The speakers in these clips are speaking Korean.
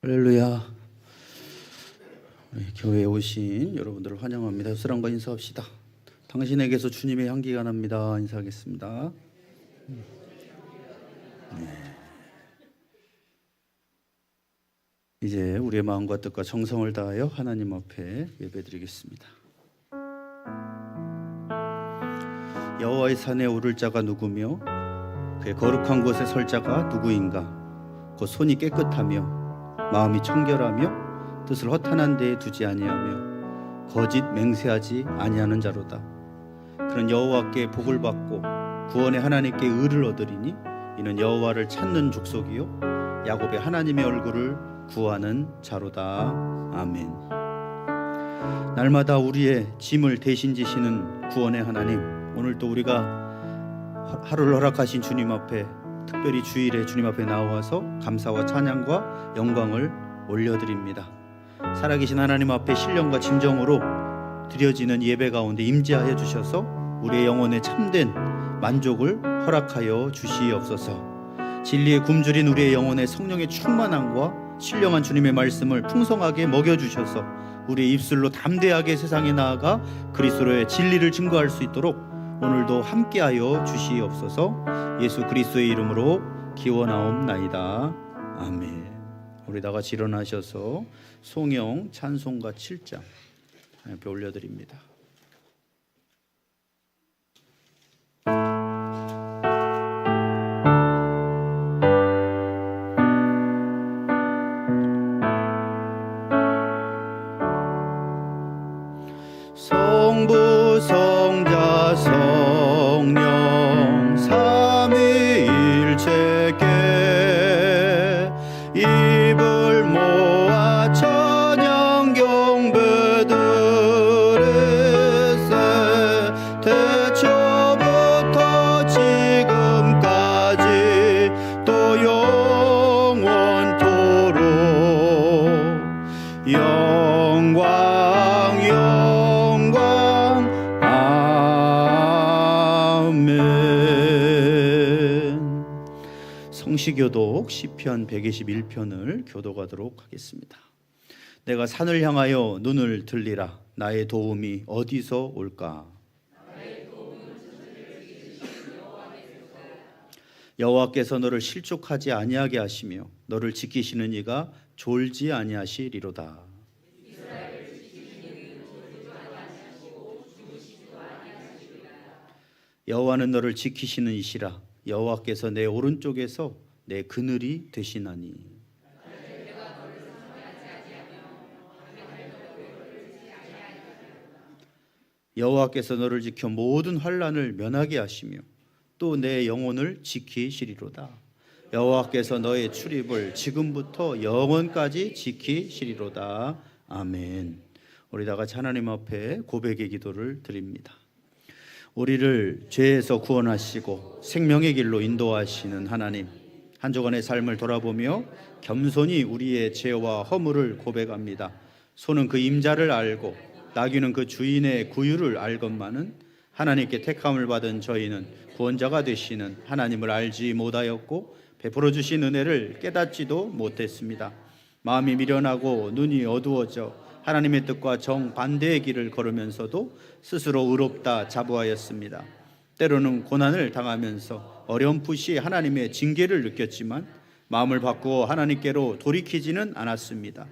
할렐루야. 우리 교회에 오신 여러분들을 환영합니다. 사랑과 인사합시다. 당신에게서 주님의 향기가 납니다. 인사하겠습니다. 이제 우리의 마음과 뜻과 정성을 다하여 하나님 앞에 예배드리겠습니다. 여호와의 산에 오를 자가 누구며 그의 거룩한 곳에 설 자가 누구인가? 곧 손이 깨끗하며 마음이 청결하며 뜻을 허탄한 데에 두지 아니하며 거짓 맹세하지 아니하는 자로다. 그는 여호와께 복을 받고 구원의 하나님께 의를 얻으리니 이는 여호와를 찾는 족속이요 야곱의 하나님의 얼굴을 구하는 자로다. 아멘. 날마다 우리의 짐을 대신 지시는 구원의 하나님, 오늘도 우리가 하루를 허락하신 주님 앞에, 특별히 주일에 주님 앞에 나와서 감사와 찬양과 영광을 올려드립니다. 살아계신 하나님 앞에 신령과 진정으로 드려지는 예배 가운데 임재하여 주셔서 우리의 영혼에 참된 만족을 허락하여 주시옵소서. 진리의 굶주린 우리의 영혼에 성령의 충만함과 신령한 주님의 말씀을 풍성하게 먹여주셔서 우리의 입술로 담대하게 세상에 나아가 그리스도의 진리를 증거할 수 있도록 오늘도 함께하여 주시옵소서. 예수 그리스도의 이름으로 기원하옵나이다. 아멘. 우리 다 같이 일어나셔서 송영 찬송가 7장 옆에 올려드립니다. 성부 성자 성령 삼위일체께 입을 모아 찬양 경배 드리세. 태초부터 지금까지 또 영원토록 영광 성시교독 시편 121편을 교독하도록 하겠습니다. 내가 산을 향하여 눈을 들리라. 나의 도움이 어디서 올까? 여호와께서 너를 실족하지 아니하게 하시며 너를 지키시는 이가 졸지 아니하시리로다. 여호와는 너를 지키시는 이시라. 여호와께서 내 오른쪽에서 내 그늘이 되시나니. 여호와께서 너를 지켜 모든 환난을 면하게 하시며 또 내 영혼을 지키시리로다. 여호와께서 너의 출입을 지금부터 영원까지 지키시리로다. 아멘. 우리 다 같이 하나님 앞에 고백의 기도를 드립니다. 우리를 죄에서 구원하시고 생명의 길로 인도하시는 하나님, 한 주간의 삶을 돌아보며 겸손히 우리의 죄와 허물을 고백합니다. 소는 그 임자를 알고 나귀는 그 주인의 구유를 알건만은 하나님께 택함을 받은 저희는 구원자가 되시는 하나님을 알지 못하였고 베풀어 주신 은혜를 깨닫지도 못했습니다. 마음이 미련하고 눈이 어두워져 하나님의 뜻과 정반대의 길을 걸으면서도 스스로 의롭다 자부하였습니다. 때로는 고난을 당하면서 어렴풋이 하나님의 징계를 느꼈지만 마음을 바꾸어 하나님께로 돌이키지는 않았습니다.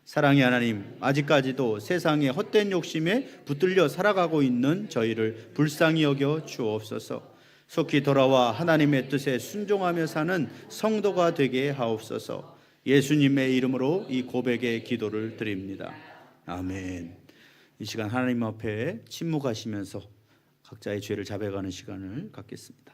사랑의 하나님, 아직까지도 세상의 헛된 욕심에 붙들려 살아가고 있는 저희를 불쌍히 여겨 주옵소서. 속히 돌아와 하나님의 뜻에 순종하며 사는 성도가 되게 하옵소서. 예수님의 이름으로 이 고백의 기도를 드립니다. 아멘. 이 시간 하나님 앞에 침묵하시면서 각자의 죄를 자백하는 시간을 갖겠습니다.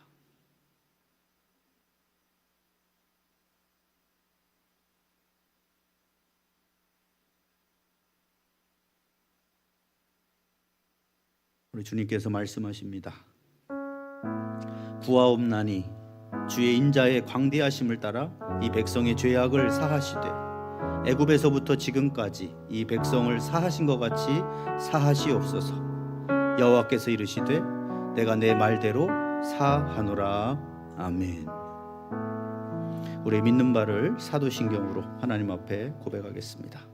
우리 주님께서 말씀하십니다. 구하옵나니 주의 인자의 광대하심을 따라 이 백성의 죄악을 사하시되 애굽에서부터 지금까지 이 백성을 사하신 것 같이 사하시옵소서. 여호와께서 이르시되 내가 내 말대로 사하노라. 아멘. 우리의 믿는 바를 사도신경으로 하나님 앞에 고백하겠습니다.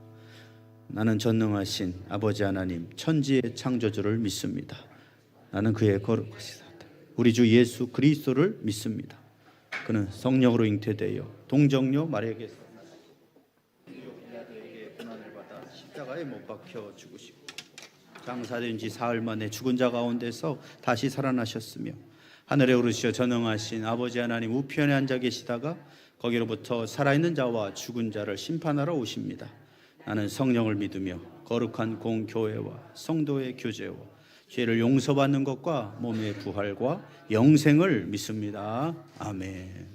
나는 전능하신 아버지 하나님 천지의 창조주를 믿습니다. 나는 그의 거룩하시다 우리 주 예수 그리스도를 믿습니다. 그는 성령으로 잉태되어 동정녀 마리아에게서 빌라도에게 고난을 받아 십자가에 못 박혀 죽으시고 장사된 지 사흘 만에 죽은 자 가운데서 다시 살아나셨으며 하늘에 오르시어 전능하신 아버지 하나님 우편에 앉아 계시다가 거기로부터 살아있는 자와 죽은 자를 심판하러 오십니다. 나는 성령을 믿으며 거룩한 공교회와 성도의 교제와 죄를 용서받는 것과 몸의 부활과 영생을 믿습니다. 아멘.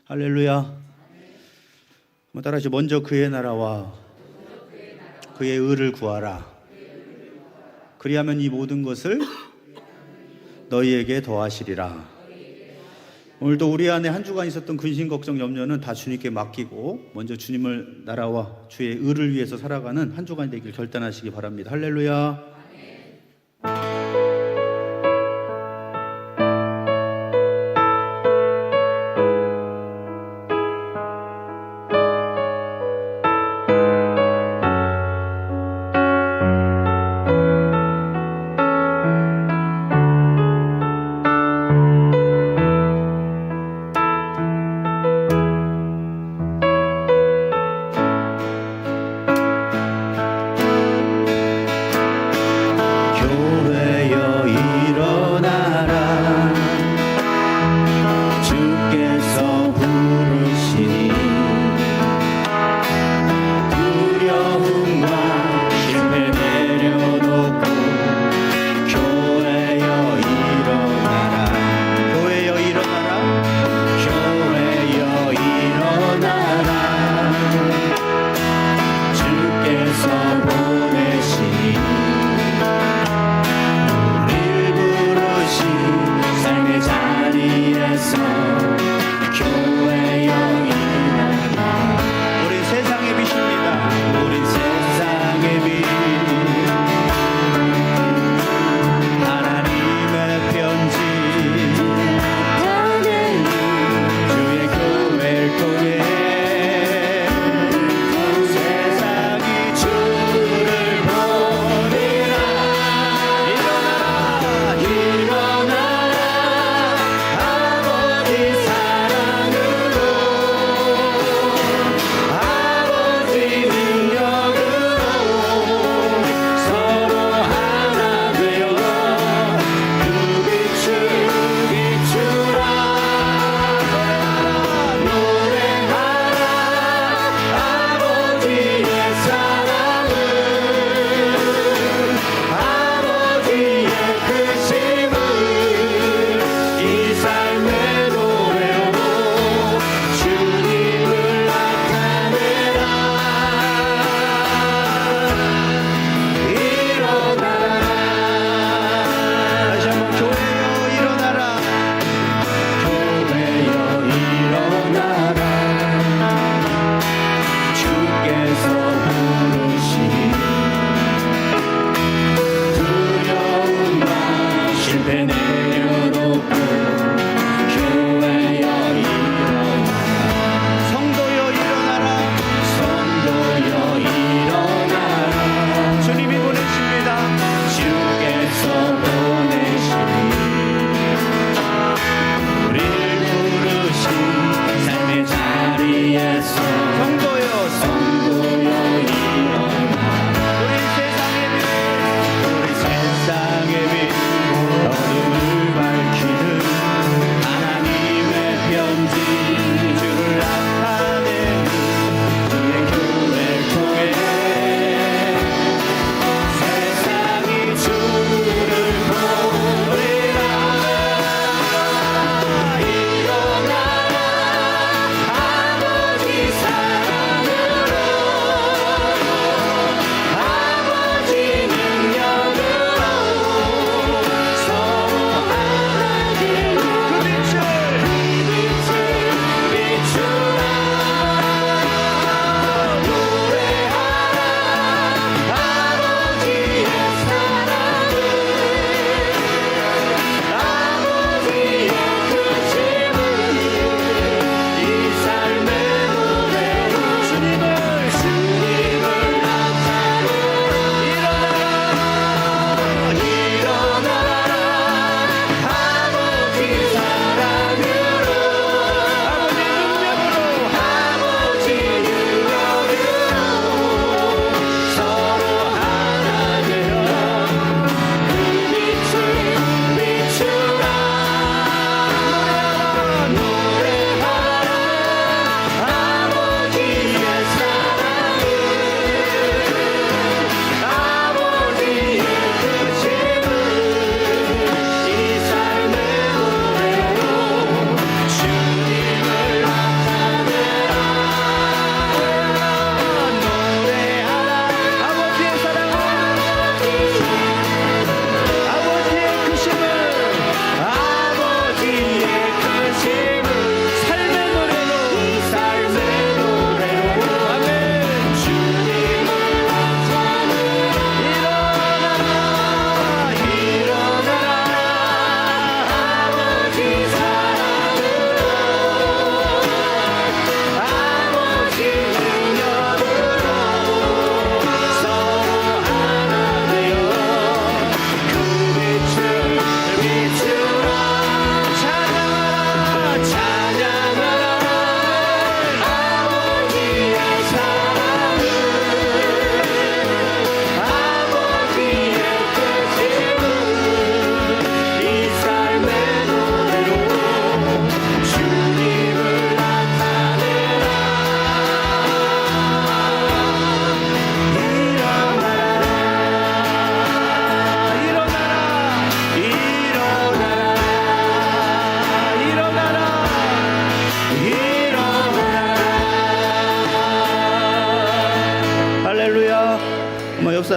할렐루야. 따라하시죠. 먼저 그의 나라와 그의 의를 구하라. 그리하면 이 모든 것을 너희에게 더하시리라. 오늘도 우리 안에 한 주간 있었던 근심, 걱정, 염려는 다 주님께 맡기고 먼저 주님을 나라와 주의 의를 위해서 살아가는 한 주간 되길 결단하시기 바랍니다. 할렐루야.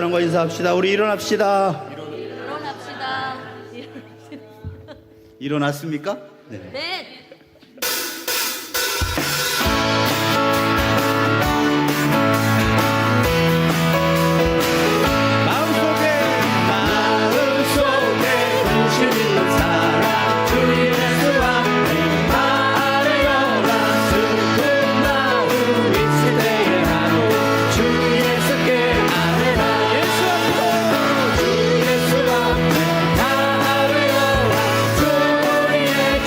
하나님과 인사합시다. 우리 일어납시다. 일어납시다. 일어났습니까? 네. 네.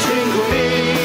친구니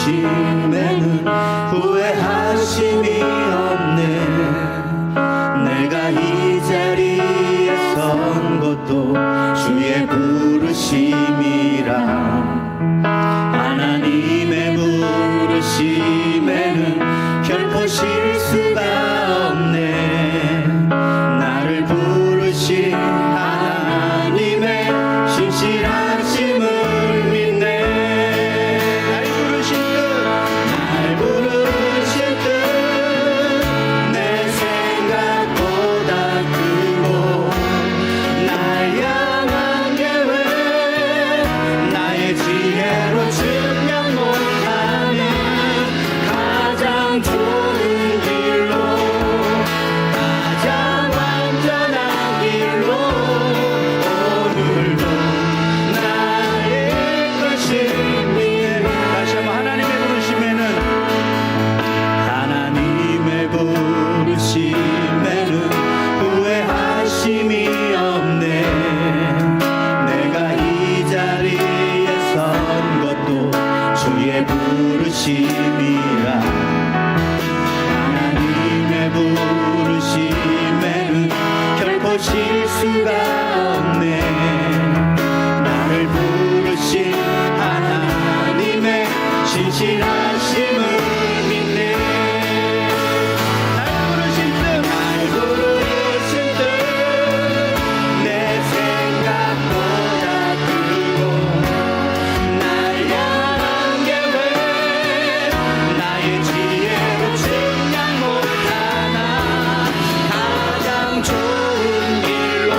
부르심에는 후회하심이 없네. 내가 이 자리에 선 것도 주의 부르심이라. 하나님의 부르심에는 결코 실수가 없네. 나를 부르신 하나님의 신실하심을 믿네. 날 부르신 뜻 내 생각보다 크고 날 향한 계획 나의 지혜로 증명 못하는 가장 좋은 길로 가장 완전한 길로 오늘도 나의 것을 믿네. 다시 한번 하나님의 부르심에는 후회하심이 없네. 내가 이 자리에 선 것도 주의 부르심이라. 하나님의 부르심에는 결코 실수가 없네. 나를 부르신 하나님의 신실하심을 믿네. 날 부르신 뜻 내 생각보다 크고 날 향한 계획 나의 지혜로 증량 못하나 가장 좋은 길로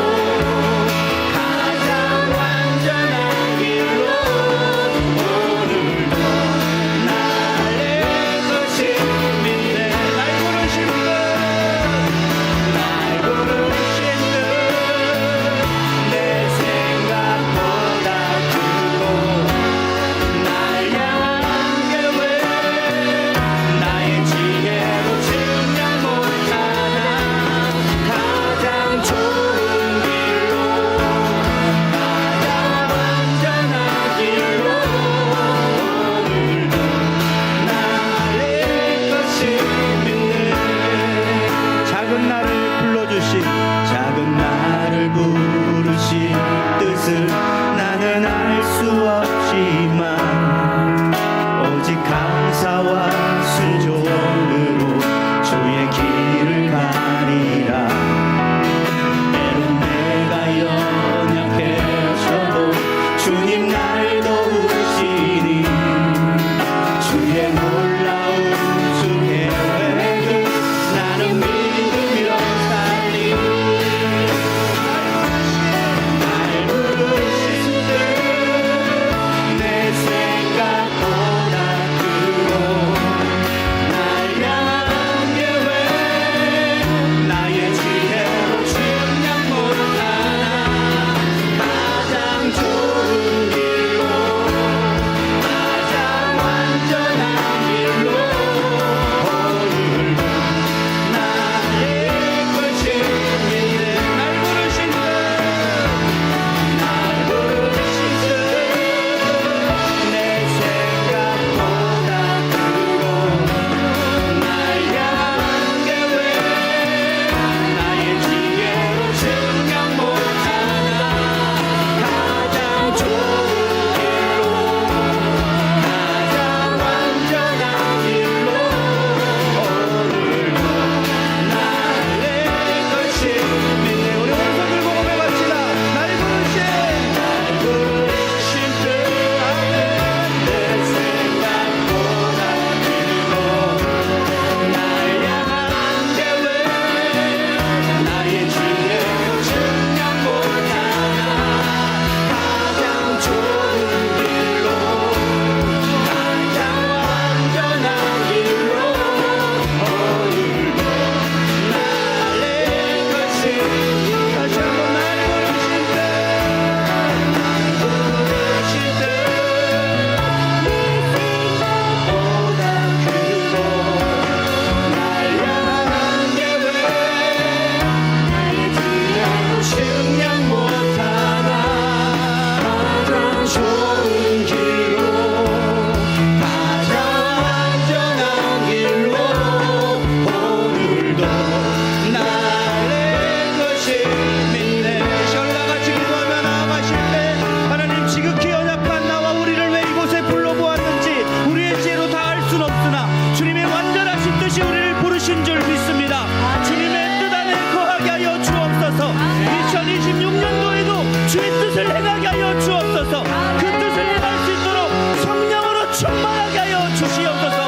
충만하게 하여 주시옵소서.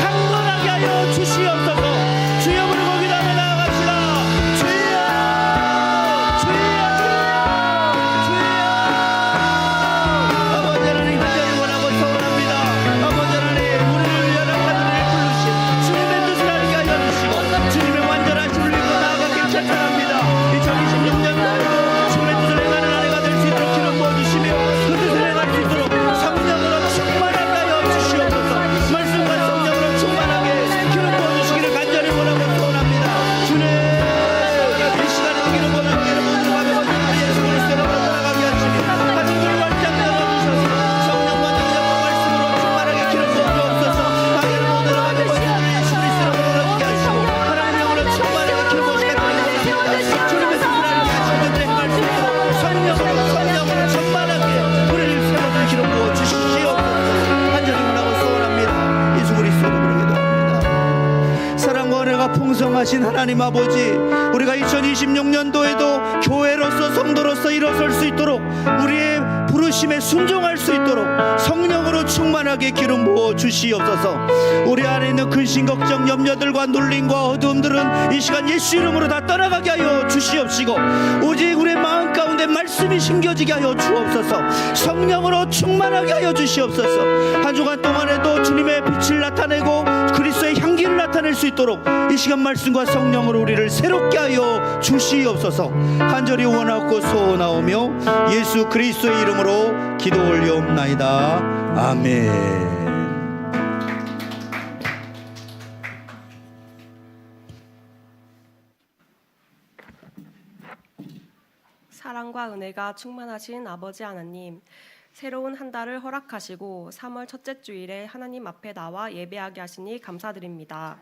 강건하게 하여 주시옵소서. 주여 부르고 기도하며 나아갑시다. 주여 주여 주여. 아버지 하나님 간절히 원하고 소원합니다. 아버지 하나님 우리를 연약한 우리를 부르신 주님의 뜻을 알게 하여 주시고 주님의 완전하신 우리를 나아가길 결단합니다. 2026년도에도 주님의 뜻을 행하는 한 해가 될 수 있도록 기름 부어주시며 그 뜻을 행할 수 있도록 성령으로 충만하게 하여 주시옵소서. 말씀과 성령으로 충만하게 기름 부어주시기를 간절히 원하고 소원합니다. 주님 이 시간에도 기름 부어주시고 기름 부어주시고 예수 그리스도로 돌아가게 하시니 가정들을 활짝 열어주셔서 성령과 능력과 말씀으로 충만하게 기름 부어주옵소서. 마귀를 못 들어가게 예수 그리스도로 돌아가게 하시고 하나님의 영으로 충만하게 기름 부어주시기 원합니다. 주님의 뜻을 알게 하시고 행할 수 있도록 성령으로 충만하게 우리를 세워줄 기름 부어주시옵소서. 간절히 원하고 소원합니다. 예수 그리스도로 부르기도 합니다. 사랑과 은혜가 풍성하신 하나님 아버지, 우리가 2026년도에도 교회로서 성도로서 일어설 수 있도록 우리의 부르심에 순종할 수 있도록 성령으로 충만하게 기름 부어 주시옵소서. 우리 안에 있는 근심 걱정 염려들과 눌림과 어두움들은 이 시간 예수 이름으로 다 떠나가게 하여 주시옵시고 오직 우리의 마음 가운데 말씀이 심겨지게 하여 주옵소서. 성령으로 충만하게 하여 주시옵소서. 한 주간 동안에도 주님의 빛을 나타내고 그리스도의 향기를 나타낼 수 있도록 이 시간 말씀과 성령으로 우리를 새롭게 하여 주시옵소서. 간절히 원하고 소원하오며 예수 그리스도의 이름으로 기도 올려옵나이다. 아멘. 사랑과 은혜가 충만하신 아버지 하나님, 새로운 한 달을 허락하시고 3월 첫째 주일에 하나님 앞에 나와 예배하게 하시니 감사드립니다.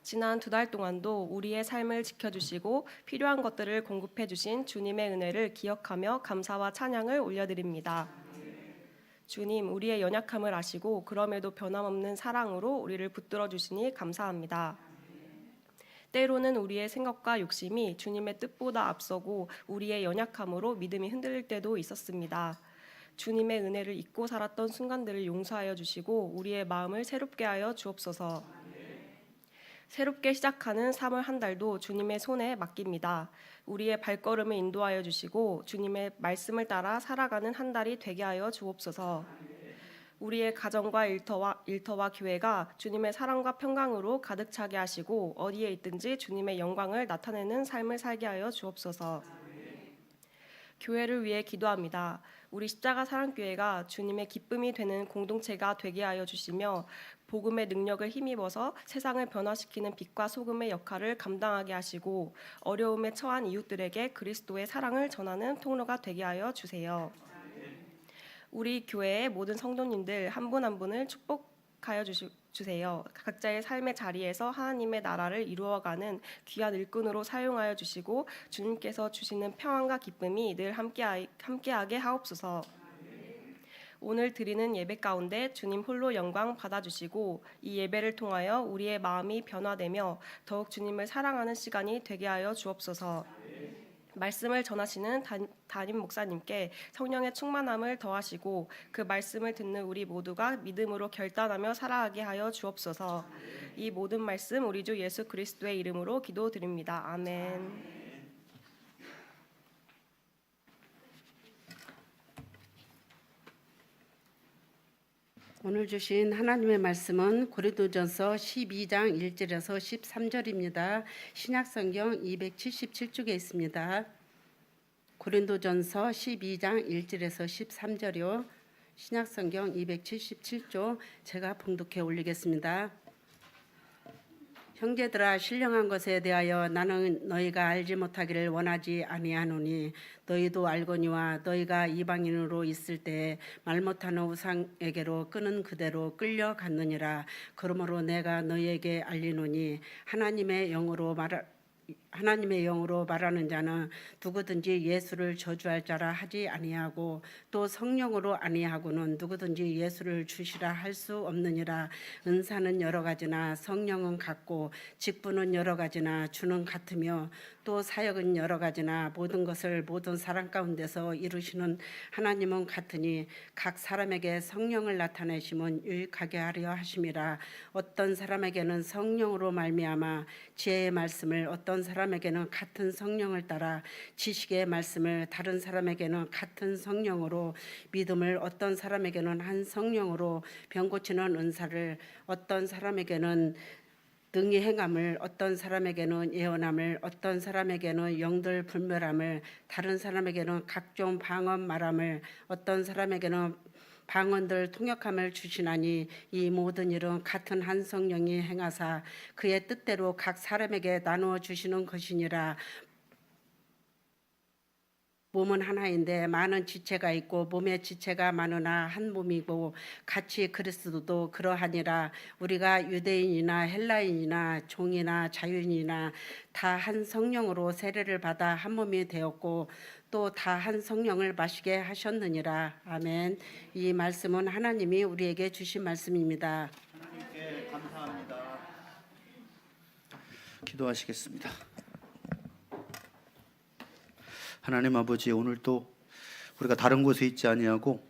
지난 2달 동안도 우리의 삶을 지켜주시고 필요한 것들을 공급해 주신 주님의 은혜를 기억하며 감사와 찬양을 올려드립니다. 주님, 우리의 연약함을 아시고 그럼에도 변함없는 사랑으로 우리를 붙들어 주시니 감사합니다. 때로는 우리의 생각과 욕심이 주님의 뜻보다 앞서고 우리의 연약함으로 믿음이 흔들릴 때도 있었습니다. 주님의 은혜를 잊고 살았던 순간들을 용서하여 주시고 우리의 마음을 새롭게 하여 주옵소서. 새롭게 시작하는 3월 한 달도 주님의 손에 맡깁니다. 우리의 발걸음을 인도하여 주시고 주님의 말씀을 따라 살아가는 한 달이 되게 하여 주옵소서. 우리의 가정과 일터와 교회가 주님의 사랑과 평강으로 가득 차게 하시고 어디에 있든지 주님의 영광을 나타내는 삶을 살게 하여 주옵소서. 교회를 위해 기도합니다. 우리 십자가 사랑교회가 주님의 기쁨이 되는 공동체가 되게 하여 주시며 복음의 능력을 힘입어서 세상을 변화시키는 빛과 소금의 역할을 감당하게 하시고 어려움에 처한 이웃들에게 그리스도의 사랑을 전하는 통로가 되게 하여 주세요. 우리 교회의 모든 성도님들 한 분 한 분을 축복하여 주세요. 각자의 삶의 자리에서 하나님의 나라를 이루어가는 귀한 일꾼으로 사용하여 주시고 주님께서 주시는 평안과 기쁨이 늘 함께하게 하옵소서. 오늘 드리는 예배 가운데 주님 홀로 영광 받아주시고 이 예배를 통하여 우리의 마음이 변화되며 더욱 주님을 사랑하는 시간이 되게 하여 주옵소서. 말씀을 전하시는 담임 목사님께 성령의 충만함을 더하시고 그 말씀을 듣는 우리 모두가 믿음으로 결단하며 살아가게 하여 주옵소서. 이 모든 말씀 우리 주 예수 그리스도의 이름으로 기도드립니다. 아멘. 오늘 주신 하나님의 말씀은 고린도전서 12장 1절에서 13절입니다. 신약성경 277쪽에 있습니다. 고린도전서 12장 1절에서 13절이요. 신약성경 277쪽 제가 봉독해 올리겠습니다. 형제들아, 신령한 것에 대하여 나는 너희가 알지 못하기를 원하지 아니하노니 너희도 알거니와 너희가 이방인으로 있을 때 말 못하는 우상에게로 끄는 그대로 끌려갔느니라. 그러므로 내가 너희에게 알리노니 하나님의 영으로 하나님의 영으로 말하는 자는 누구든지 예수를 저주할 자라 하지 아니하고 또 성령으로 아니하고는 누구든지 예수를 주시라 할 수 없느니라. 은사는 여러 가지나 성령은 같고 직분은 여러 가지나 주는 같으며 또 사역은 여러 가지나 모든 것을 모든 사람 가운데서 이루시는 하나님은 같으니 각 사람에게 성령을 나타내심은 유익하게 하려 하심이라. 어떤 사람에게는 성령으로 말미암아 지혜의 말씀을, 어떤 사람에게는 같은 성령을 따라 지식의 말씀을, 다른 사람에게는 같은 성령으로 믿음을, 어떤 사람에게는 한 성령으로 병 고치는 은사를, 어떤 사람에게는 능히 행함을, 어떤 사람에게는 예언함을, 어떤 사람에게는 영들 분별함을, 다른 사람에게는 각종 방언 말함을, 어떤 사람에게는 방언들 통역함을 주시나니 이 모든 일은 같은 한 성령이 행하사 그의 뜻대로 각 사람에게 나누어 주시는 것이니라. 몸은 하나인데 많은 지체가 있고 몸의 지체가 많으나 한 몸이고 같이 그리스도도 그러하니라. 우리가 유대인이나 헬라인이나 종이나 자유인이나 다 한 성령으로 세례를 받아 한 몸이 되었고 또 다 한 성령을 마시게 하셨느니라. 아멘. 이 말씀은 하나님이 우리에게 주신 말씀입니다. 하나님께 감사합니다. 기도하시겠습니다. 하나님 아버지, 오늘 또 우리가 다른 곳에 있지 아니하고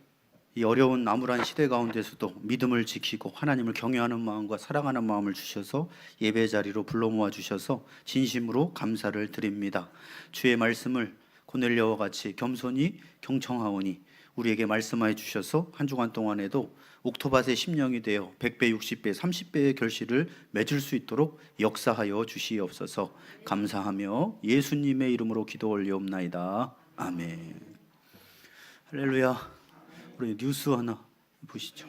이 어려운 암울한 시대 가운데서도 믿음을 지키고 하나님을 경외하는 마음과 사랑하는 마음을 주셔서 예배 자리로 불러 모아 주셔서 진심으로 감사를 드립니다. 주의 말씀을 고넬료와 같이 겸손히 경청하오니 우리에게 말씀하여 주셔서 한 주간 동안에도 옥토밭의 심령이 되어 100배, 60배, 30배의 결실을 맺을 수 있도록 역사하여 주시옵소서. 감사하며 예수님의 이름으로 기도 올리옵나이다. 아멘. 할렐루야. 우리 뉴스 하나 보시죠.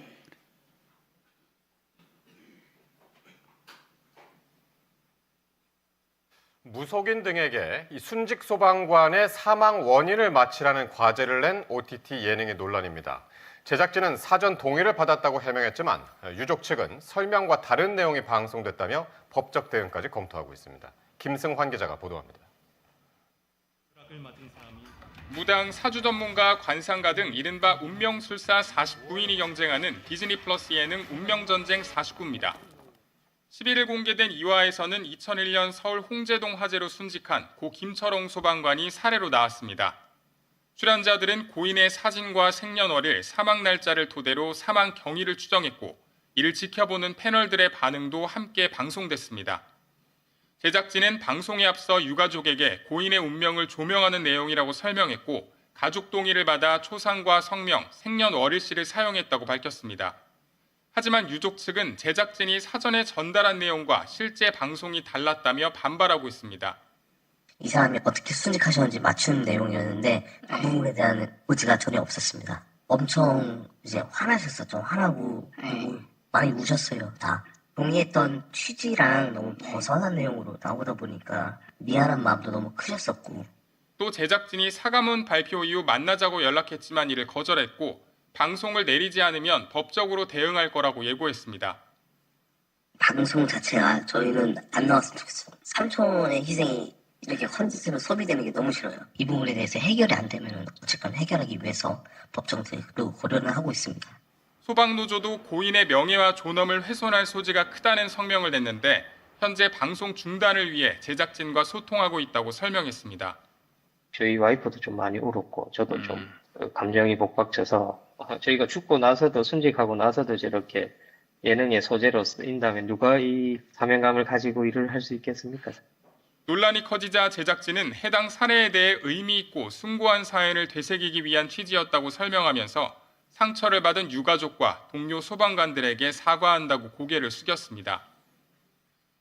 무속인 등에게 이 순직 소방관의 사망 원인을 맞히라는 과제를 낸 OTT 예능의 논란입니다. 제작진은 사전 동의를 받았다고 해명했지만 유족 측은 설명과 다른 내용이 방송됐다며 법적 대응까지 검토하고 있습니다. 김승환 기자가 보도합니다. 무당 사주 전문가 관상가 등 이른바 운명술사 49인이 경쟁하는 디즈니 플러스 예능 운명전쟁 49입니다. 11일 공개된 2화에서는 2001년 서울 홍제동 화재로 순직한 고 김철홍 소방관이 사례로 나왔습니다. 출연자들은 고인의 사진과 생년월일, 사망 날짜를 토대로 사망 경위를 추정했고 이를 지켜보는 패널들의 반응도 함께 방송됐습니다. 제작진은 방송에 앞서 유가족에게 고인의 운명을 조명하는 내용이라고 설명했고 가족 동의를 받아 초상과 성명, 생년월일씨를 사용했다고 밝혔습니다. 하지만 유족 측은 제작진이 사전에 전달한 내용과 실제 방송이 달랐다며 반발하고 있습니다. 이 사람이 어떻게 순직하셨는지 맞추는 내용이었는데 그 부분에 대한 의지가 전혀 없었습니다. 엄청 이제 화나셨었죠. 화나고 많이 우셨어요. 다. 동의했던 취지랑 너무 벗어난 내용으로 나오다 보니까 미안한 마음도 너무 크셨었고. 또 제작진이 사과문 발표 이후 만나자고 연락했지만 이를 거절했고 방송을 내리지 않으면 법적으로 대응할 거라고 예고했습니다. 방송 자체가 저희는 안 나왔으면 좋겠어요. 삼촌의 희생이 이렇게 컨텐츠로 소비되는 게 너무 싫어요. 이 부분에 대해서 해결이 안 되면 어쨌건 해결하기 위해서 법정 대응도 고려는 하고 있습니다. 소방노조도 고인의 명예와 존엄을 훼손할 소지가 크다는 성명을 냈는데 현재 방송 중단을 위해 제작진과 소통하고 있다고 설명했습니다. 저희 와이프도 좀 많이 울었고 저도 좀 감정이 복박쳐서 저희가 죽고 나서도 순직하고 나서도 저렇게 예능의 소재로 쓰인다면 누가 이 사명감을 가지고 일을 할 수 있겠습니까? 논란이 커지자 제작진은 해당 사례에 대해 의미 있고 숭고한 사연을 되새기기 위한 취지였다고 설명하면서 상처를 받은 유가족과 동료 소방관들에게 사과한다고 고개를 숙였습니다.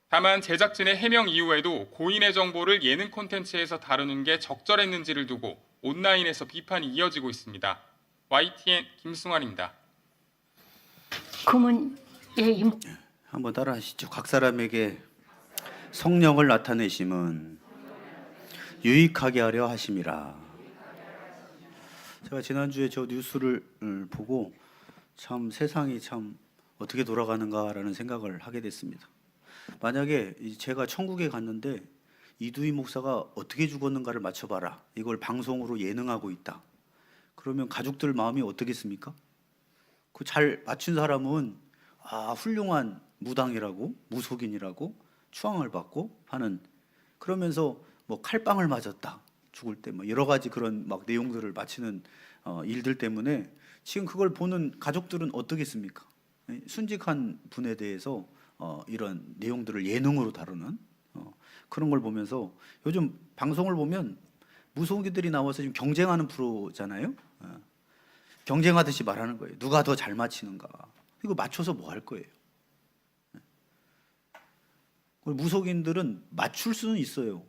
다만 제작진의 해명 이후에도 고인의 정보를 예능 콘텐츠에서 다루는 게 적절했는지를 두고 온라인에서 비판이 이어지고 있습니다. YTN 김승환입니다. 그러면 한번 따라하시죠. 각 사람에게 성령을 나타내심은 유익하게 하려 하심이라. 제가 지난주에 저 뉴스를 보고 참 세상이 참 어떻게 돌아가는가라는 생각을 하게 됐습니다. 만약에 제가 천국에 갔는데 이두희 목사가 어떻게 죽었는가를 맞춰봐라. 이걸 방송으로 예능하고 있다. 그러면 가족들 마음이 어떻겠습니까? 그 잘 맞춘 사람은 훌륭한 무당이라고, 무속인이라고 추앙을 받고 하는, 그러면서 뭐 칼빵을 맞았다 죽을 때 뭐 여러 가지 그런 막 내용들을 맞히는 일들 때문에 지금 그걸 보는 가족들은 어떻겠습니까? 순직한 분에 대해서 이런 내용들을 예능으로 다루는 그런 걸 보면서 요즘 방송을 보면 무속인들이 나와서 지금 경쟁하는 프로잖아요. 경쟁하듯이 말하는 거예요. 누가 더 잘 맞히는가. 이거 맞춰서 뭐 할 거예요? 무속인들은 맞출 수는 있어요.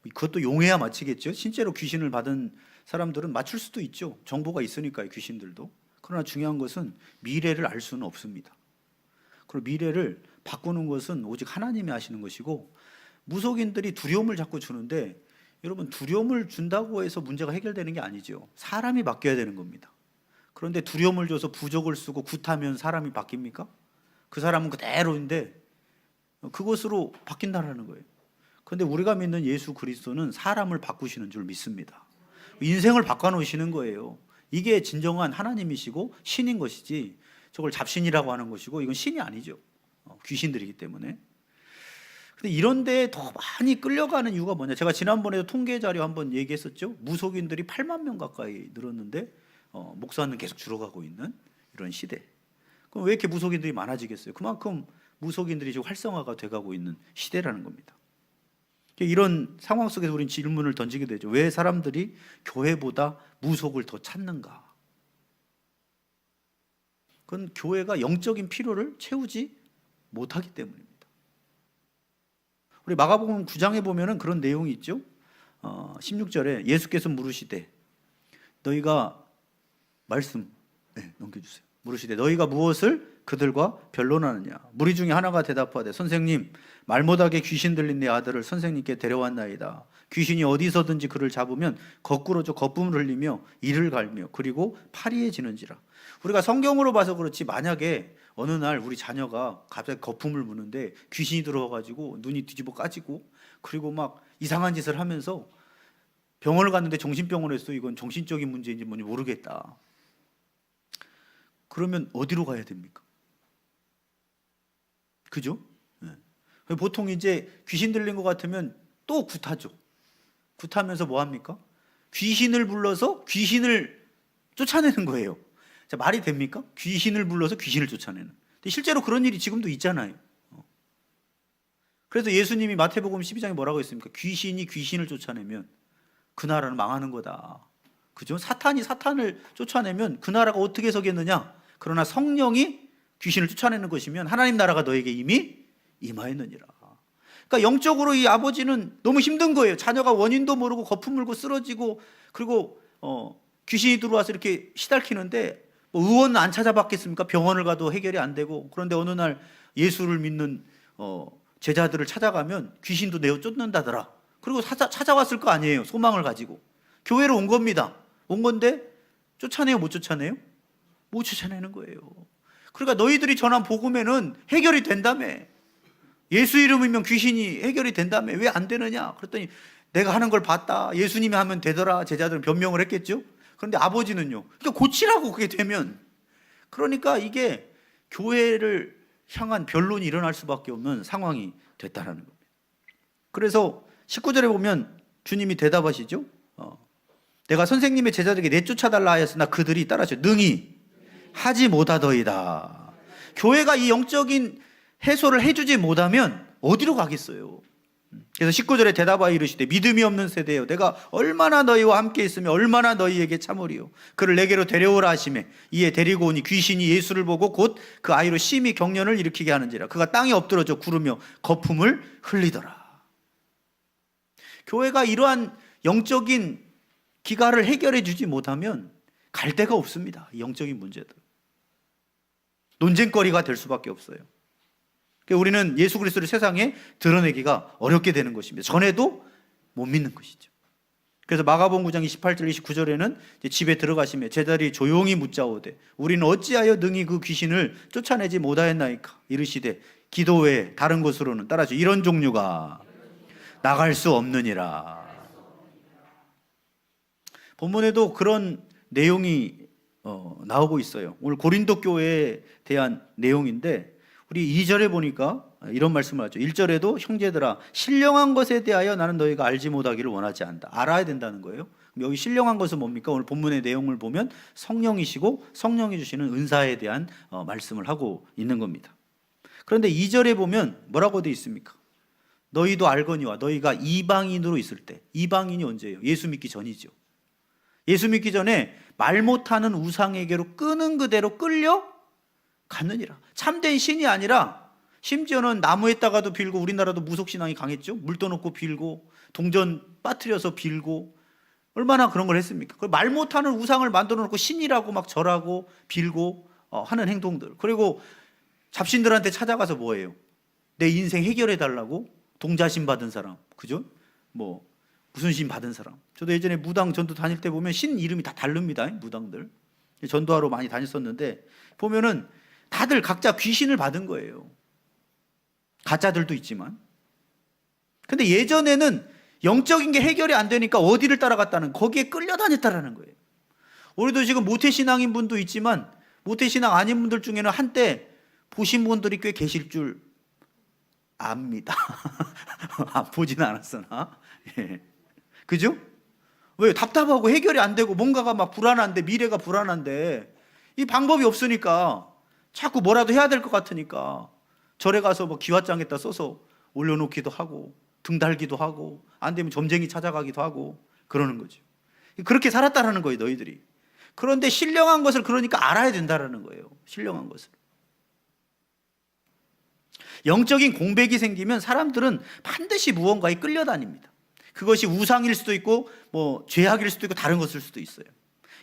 그것도 용해야 맞히겠죠. 실제로 귀신을 받은 사람들은 맞출 수도 있죠. 정보가 있으니까요, 귀신들도. 그러나 중요한 것은 미래를 알 수는 없습니다. 그리고 미래를 바꾸는 것은 오직 하나님이 하시는 것이고, 무속인들이 두려움을 자꾸 주는데, 여러분 두려움을 준다고 해서 문제가 해결되는 게 아니죠. 사람이 바뀌어야 되는 겁니다. 그런데 두려움을 줘서 부적을 쓰고 굿하면 사람이 바뀝니까? 그 사람은 그대로인데 그것으로 바뀐다라는 거예요. 그런데 우리가 믿는 예수 그리스도는 사람을 바꾸시는 줄 믿습니다. 인생을 바꿔놓으시는 거예요. 이게 진정한 하나님이시고 신인 것이지, 저걸 잡신이라고 하는 것이고 이건 신이 아니죠. 귀신들이기 때문에. 근데 이런 데에 더 많이 끌려가는 이유가 뭐냐? 제가 지난번에도 통계 자료 한번 얘기했었죠. 무속인들이 8만 명 가까이 늘었는데 목사는 계속 줄어가고 있는 이런 시대. 그럼 왜 이렇게 무속인들이 많아지겠어요? 그만큼 무속인들이 지금 활성화가 돼가고 있는 시대라는 겁니다. 이런 상황 속에서 우리는 질문을 던지게 되죠. 왜 사람들이 교회보다 무속을 더 찾는가? 그건 교회가 영적인 필요를 채우지 못하기 때문입니다. 우리 마가복음 9장에 보면은 그런 내용이 있죠. 16절에 예수께서 물으시되 너희가 넘겨주세요. 물으시되 너희가 무엇을 그들과 변론하느냐? 무리 중에 하나가 대답하되 선생님, 말 못하게 귀신 들린 내 아들을 선생님께 데려왔나이다. 귀신이 어디서든지 그를 잡으면 거꾸로 거품을 흘리며 이를 갈며 그리고 파리해지는지라. 우리가 성경으로 봐서 그렇지, 만약에 어느 날 우리 자녀가 갑자기 거품을 무는데 귀신이 들어와가지고 눈이 뒤집어 까지고 그리고 막 이상한 짓을 하면서 병원을 갔는데 정신병원에서 이건 정신적인 문제인지 뭔지 모르겠다. 그러면 어디로 가야 됩니까? 그죠? 네. 보통 이제 귀신 들린 것 같으면 또 굿하죠. 굿하면서 뭐 합니까? 귀신을 불러서 귀신을 쫓아내는 거예요. 자, 말이 됩니까? 귀신을 불러서 귀신을 쫓아내는. 근데 실제로 그런 일이 지금도 있잖아요. 그래서 예수님이 마태복음 12장에 뭐라고 했습니까? 귀신이 귀신을 쫓아내면 그 나라는 망하는 거다. 그죠? 사탄이 사탄을 쫓아내면 그 나라가 어떻게 서겠느냐? 그러나 성령이 귀신을 쫓아내는 것이면 하나님 나라가 너에게 이미 임하였느니라. 그러니까 영적으로 이 아버지는 너무 힘든 거예요. 자녀가 원인도 모르고 거품 물고 쓰러지고 그리고 귀신이 들어와서 이렇게 시달키는데 뭐 의원은 안 찾아봤겠습니까? 병원을 가도 해결이 안 되고. 그런데 어느 날 예수를 믿는 제자들을 찾아가면 귀신도 내어 쫓는다더라. 그리고 찾아왔을 거 아니에요. 소망을 가지고. 교회로 온 겁니다. 온 건데 쫓아내요, 못 쫓아내요? 못 쫓아내는 거예요. 그러니까 너희들이 전한 복음에는 해결이 된다며. 예수 이름이면 귀신이 해결이 된다며. 왜 안 되느냐? 그랬더니 내가 하는 걸 봤다. 예수님이 하면 되더라. 제자들은 변명을 했겠죠. 그런데 아버지는요. 그러니까 고치라고 그게 되면. 그러니까 이게 교회를 향한 변론이 일어날 수밖에 없는 상황이 됐다는 겁니다. 그래서 19절에 보면 주님이 대답하시죠. 내가 선생님의 제자들에게 내쫓아달라 하였으나 그들이 따라하죠. 능히 하지 못하더이다. 교회가 이 영적인 해소를 해주지 못하면 어디로 가겠어요? 그래서 19절에 대답하여 이르시되 믿음이 없는 세대여 내가 얼마나 너희와 함께 있으며 얼마나 너희에게 참으리요. 그를 내게로 데려오라 하시매 이에 데리고 오니 귀신이 예수를 보고 곧 그 아이로 심히 경련을 일으키게 하는지라. 그가 땅에 엎드러져 구르며 거품을 흘리더라. 교회가 이러한 영적인 기가를 해결해 주지 못하면 갈 데가 없습니다. 영적인 문제들. 논쟁거리가 될 수밖에 없어요. 우리는 예수 그리스도를 세상에 드러내기가 어렵게 되는 것입니다. 전에도 못 믿는 것이죠. 그래서 마가복음 9장 28절 29절에는 집에 들어가시며 제자들이 조용히 묻자오되 우리는 어찌하여 능히 그 귀신을 쫓아내지 못하였나이까 이르시되 기도 외에 다른 것으로는 따라서 이런 종류가 나갈 수 없느니라. 본문에도 그런 내용이 나오고 있어요. 오늘 고린도 교회에 대한 내용인데 우리 2절에 보니까 이런 말씀을 하죠. 1절에도 형제들아 신령한 것에 대하여 나는 너희가 알지 못하기를 원하지 않다. 알아야 된다는 거예요. 여기 신령한 것은 뭡니까? 오늘 본문의 내용을 보면 성령이시고 성령이 주시는 은사에 대한 말씀을 하고 있는 겁니다. 그런데 2절에 보면 뭐라고 되어 있습니까? 너희도 알거니와 너희가 이방인으로 있을 때, 이방인이 언제예요? 예수 믿기 전이죠. 예수 믿기 전에 말 못하는 우상에게로 끄는 그대로 끌려 갔느니라. 참된 신이 아니라 심지어는 나무에다가도 빌고, 우리나라도 무속신앙이 강했죠. 물 떠놓고 빌고 동전 빠뜨려서 빌고 얼마나 그런 걸 했습니까? 말 못하는 우상을 만들어 놓고 신이라고 막 절하고 빌고 하는 행동들. 그리고 잡신들한테 찾아가서 뭐예요? 내 인생 해결해 달라고 동자신 받은 사람, 그죠? 뭐 무슨 신 받은 사람. 저도 예전에 무당 전도 다닐 때 보면 신 이름이 다 다릅니다. 무당들 전도하러 많이 다녔었는데 보면은 다들 각자 귀신을 받은 거예요. 가짜들도 있지만. 근데 예전에는 영적인 게 해결이 안 되니까 어디를 따라갔다는, 거기에 끌려다녔다라는 거예요. 우리도 지금 모태신앙인 분도 있지만 모태신앙 아닌 분들 중에는 한때 보신 분들이 꽤 계실 줄 압니다. 보지는 않았으나. 예. 그죠? 왜? 답답하고 해결이 안 되고 뭔가가 막 불안한데, 미래가 불안한데 이 방법이 없으니까 자꾸 뭐라도 해야 될 것 같으니까 절에 가서 뭐 기와장에다 써서 올려놓기도 하고 등 달기도 하고 안 되면 점쟁이 찾아가기도 하고 그러는 거죠. 그렇게 살았다라는 거예요, 너희들이. 그런데 신령한 것을 그러니까 알아야 된다라는 거예요. 신령한 것을. 영적인 공백이 생기면 사람들은 반드시 무언가에 끌려다닙니다. 그것이 우상일 수도 있고 뭐 죄악일 수도 있고 다른 것일 수도 있어요.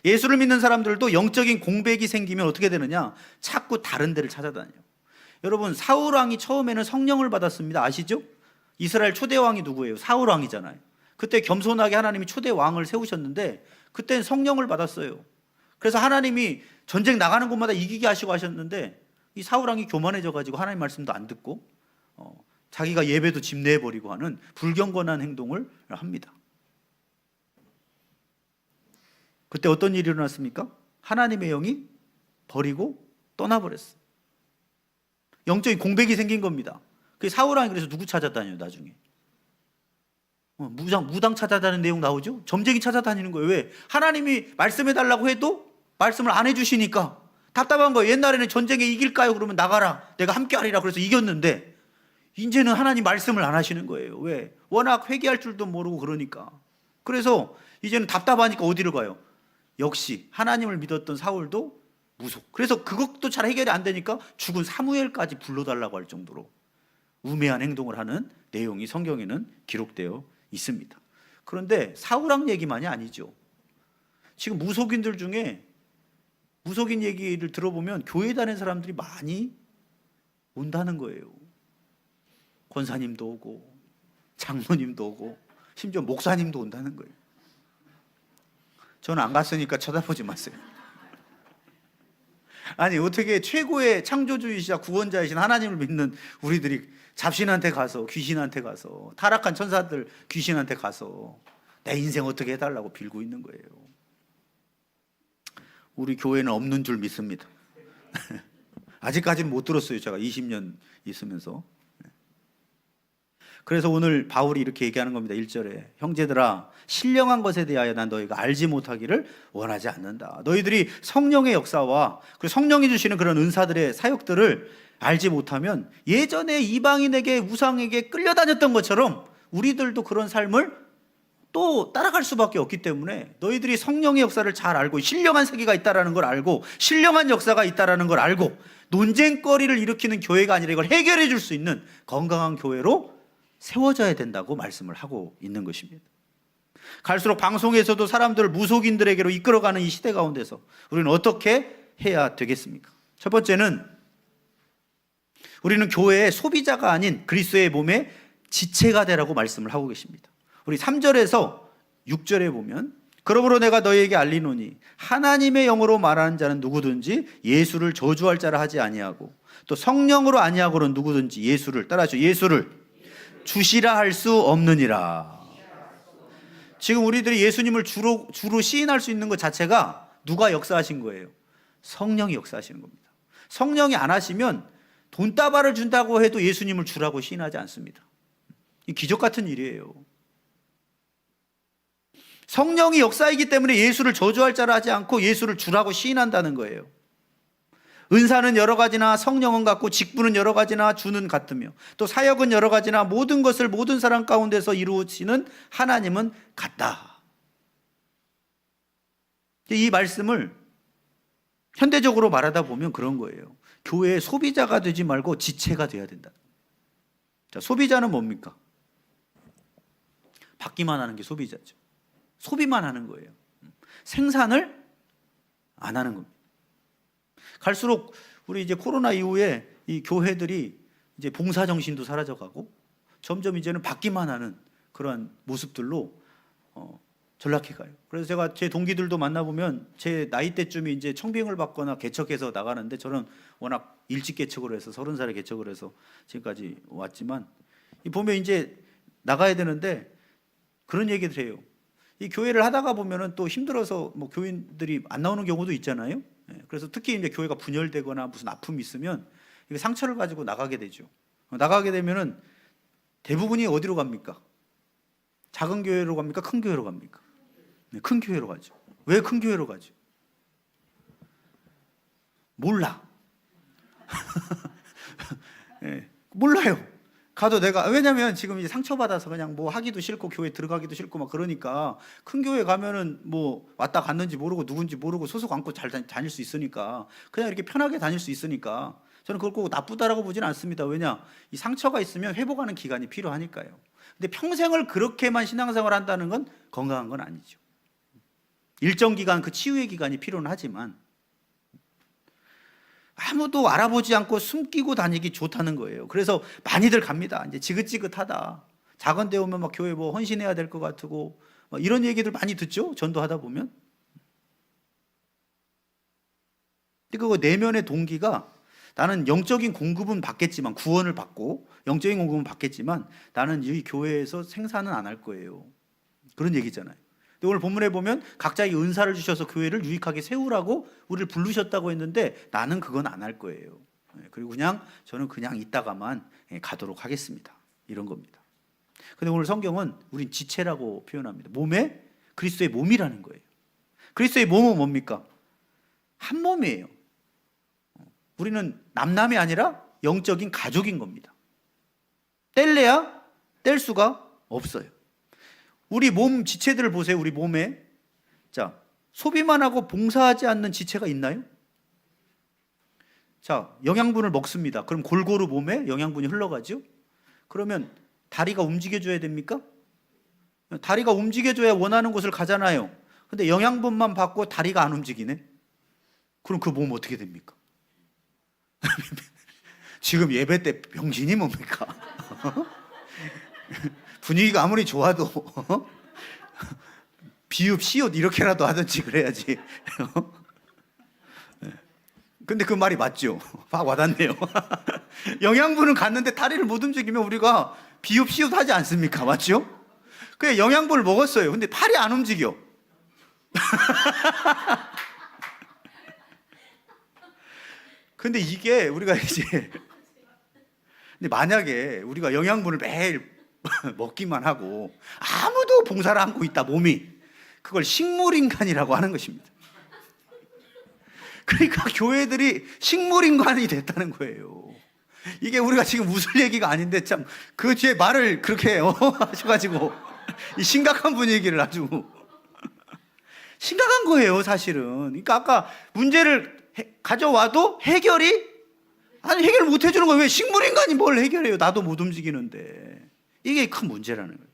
예수를 믿는 사람들도 영적인 공백이 생기면 어떻게 되느냐? 자꾸 다른 데를 찾아다녀요. 여러분, 사울 왕이 처음에는 성령을 받았습니다. 아시죠? 이스라엘 초대 왕이 누구예요? 사울 왕이잖아요. 그때 겸손하게 하나님이 초대 왕을 세우셨는데 그때는 성령을 받았어요. 그래서 하나님이 전쟁 나가는 곳마다 이기게 하시고 하셨는데 이 사울 왕이 교만해져 가지고 하나님 말씀도 안 듣고 자기가 예배도 집내버리고 하는 불경건한 행동을 합니다. 그때 어떤 일이 일어났습니까? 하나님의 영이 버리고 떠나버렸어요. 영적인 공백이 생긴 겁니다. 그 사울 왕이 그래서 누구 찾아다녀요, 나중에? 무당 찾아다니는 내용 나오죠? 점쟁이 찾아다니는 거예요. 왜? 하나님이 말씀해달라고 해도 말씀을 안 해주시니까 답답한 거예요. 옛날에는 전쟁에 이길까요? 그러면 나가라. 내가 함께 하리라. 그래서 이겼는데 이제는 하나님 말씀을 안 하시는 거예요. 왜? 워낙 회개할 줄도 모르고 그러니까. 그래서 이제는 답답하니까 어디를 가요? 역시 하나님을 믿었던 사울도 무속. 그래서 그것도 잘 해결이 안 되니까 죽은 사무엘까지 불러달라고 할 정도로 우매한 행동을 하는 내용이 성경에는 기록되어 있습니다. 그런데 사울왕 얘기만이 아니죠. 지금 무속인들 중에 무속인 얘기를 들어보면 교회 다니는 사람들이 많이 온다는 거예요. 권사님도 오고 장로님도 오고 심지어 목사님도 온다는 거예요. 저는 안 갔으니까 쳐다보지 마세요. 아니 어떻게 최고의 창조주이시자 구원자이신 하나님을 믿는 우리들이 잡신한테 가서, 귀신한테 가서, 타락한 천사들 귀신한테 가서 내 인생 어떻게 해달라고 빌고 있는 거예요. 우리 교회는 없는 줄 믿습니다. 아직까지는 못 들었어요. 제가 20년 있으면서. 그래서 오늘 바울이 이렇게 얘기하는 겁니다. 1절에 형제들아 신령한 것에 대하여 난 너희가 알지 못하기를 원하지 않는다. 너희들이 성령의 역사와 그리고 성령이 주시는 그런 은사들의 사역들을 알지 못하면 예전에 이방인에게 우상에게 끌려다녔던 것처럼 우리들도 그런 삶을 또 따라갈 수밖에 없기 때문에 너희들이 성령의 역사를 잘 알고 신령한 세계가 있다는 걸 알고 신령한 역사가 있다는 걸 알고 논쟁거리를 일으키는 교회가 아니라 이걸 해결해 줄 수 있는 건강한 교회로 세워져야 된다고 말씀을 하고 있는 것입니다. 갈수록 방송에서도 사람들을 무속인들에게로 이끌어가는 이 시대 가운데서 우리는 어떻게 해야 되겠습니까? 첫 번째는 우리는 교회의 소비자가 아닌 그리스도의 몸의 지체가 되라고 말씀을 하고 계십니다. 우리 3절에서 6절에 보면 그러므로 내가 너희에게 알리노니 하나님의 영으로 말하는 자는 누구든지 예수를 저주할 자라 하지 아니하고 또 성령으로 아니하고는 누구든지 예수를 따라하죠. 예수를 주시라 할 수 없느니라. 지금 우리들이 예수님을 주로 시인할 수 있는 것 자체가 누가 역사하신 거예요? 성령이 역사하시는 겁니다. 성령이 안 하시면 돈다발을 준다고 해도 예수님을 주라고 시인하지 않습니다. 이 기적 같은 일이에요. 성령이 역사이기 때문에 예수를 저주할 자라 하지 않고 예수를 주라고 시인한다는 거예요. 은사는 여러 가지나 성령은 같고 직분은 여러 가지나 주는 같으며 또 사역은 여러 가지나 모든 것을 모든 사람 가운데서 이루시는 하나님은 같다. 이 말씀을 현대적으로 말하다 보면 그런 거예요. 교회의 소비자가 되지 말고 지체가 돼야 된다. 자, 소비자는 뭡니까? 받기만 하는 게 소비자죠. 소비만 하는 거예요. 생산을 안 하는 겁니다. 갈수록 우리 이제 코로나 이후에 이 교회들이 이제 봉사 정신도 사라져가고 점점 이제는 받기만 하는 그러한 모습들로 전락해 가요. 그래서 제가 제 동기들도 만나보면 제 나이 때쯤에 이제 청빙을 받거나 개척해서 나가는데 저는 워낙 일찍 개척을 해서 30살에 개척을 해서 지금까지 왔지만 이 보면 이제 나가야 되는데 그런 얘기들 해요. 이 교회를 하다가 보면은 또 힘들어서 뭐 교인들이 안 나오는 경우도 있잖아요. 그래서 특히 이제 교회가 분열되거나 무슨 아픔이 있으면 이게 상처를 가지고 나가게 되죠. 나가게 되면은 대부분이 어디로 갑니까? 작은 교회로 갑니까? 큰 교회로 갑니까? 네, 큰 교회로 가죠. 왜 큰 교회로 가죠? 몰라. 네, 몰라요. 가도 내가 왜냐면 지금 이제 상처받아서 그냥 뭐 하기도 싫고 교회 들어가기도 싫고 막 그러니까 큰 교회 가면은 뭐 왔다 갔는지 모르고 누군지 모르고 소속 안고 잘 다닐 수 있으니까 그냥 이렇게 편하게 다닐 수 있으니까 저는 그걸 꼭 나쁘다라고 보지는 않습니다. 왜냐? 이 상처가 있으면 회복하는 기간이 필요하니까요. 근데 평생을 그렇게만 신앙생활 한다는 건 건강한 건 아니죠. 일정 기간 그 치유의 기간이 필요는 하지만 아무도 알아보지 않고 숨기고 다니기 좋다는 거예요. 그래서 많이들 갑니다. 이제 지긋지긋하다. 작은 데 오면 막 교회 뭐 헌신해야 될 것 같고 막 이런 얘기들 많이 듣죠. 전도하다 보면. 근데 그 내면의 동기가 나는 영적인 공급은 받겠지만 구원을 받고 영적인 공급은 받겠지만 나는 이 교회에서 생산은 안 할 거예요. 그런 얘기잖아요. 근데 오늘 본문에 보면 각자의 은사를 주셔서 교회를 유익하게 세우라고 우리를 부르셨다고 했는데 나는 그건 안 할 거예요. 그리고 저는 그냥 있다가만 가도록 하겠습니다. 이런 겁니다. 근데 오늘 성경은 우린 지체라고 표현합니다. 몸에 그리스도의 몸이라는 거예요. 그리스도의 몸은 뭡니까? 한 몸이에요. 우리는 남남이 아니라 영적인 가족인 겁니다. 뗄래야 뗄 수가 없어요. 우리 몸 지체들을 보세요. 우리 몸에 자 소비만 하고 봉사하지 않는 지체가 있나요? 자 영양분을 먹습니다. 그럼 골고루 몸에 영양분이 흘러가죠. 그러면 다리가 움직여줘야 됩니까? 다리가 움직여줘야 원하는 곳을 가잖아요. 근데 영양분만 받고 다리가 안 움직이네. 그럼 그 몸 어떻게 됩니까? 지금 예배 때 병신이 뭡니까? 분위기가 아무리 좋아도 비읍, 시옷 이렇게라도 하든지 그래야지. 근데 그 말이 맞죠? 와닿네요. 영양분은 갔는데 다리를 못 움직이면 우리가 비읍, 시옷 하지 않습니까? 맞죠? 그래 영양분을 먹었어요. 근데 팔이 안 움직여. 근데 이게 우리가 이제 근데 만약에 우리가 영양분을 매일 먹기만 하고 아무도 봉사를 안고 있다 몸이 그걸 식물인간이라고 하는 것입니다. 그러니까 교회들이 식물인간이 됐다는 거예요. 이게 우리가 지금 웃을 얘기가 아닌데 참 그 뒤에 말을 그렇게 하셔가지고 이 심각한 분위기를 아주 심각한 거예요 사실은. 그러니까 아까 문제를 가져와도 해결이 해결 못 해주는 거예요. 왜 식물인간이 뭘 해결해요? 나도 못 움직이는데. 이게 큰 문제라는 거예요.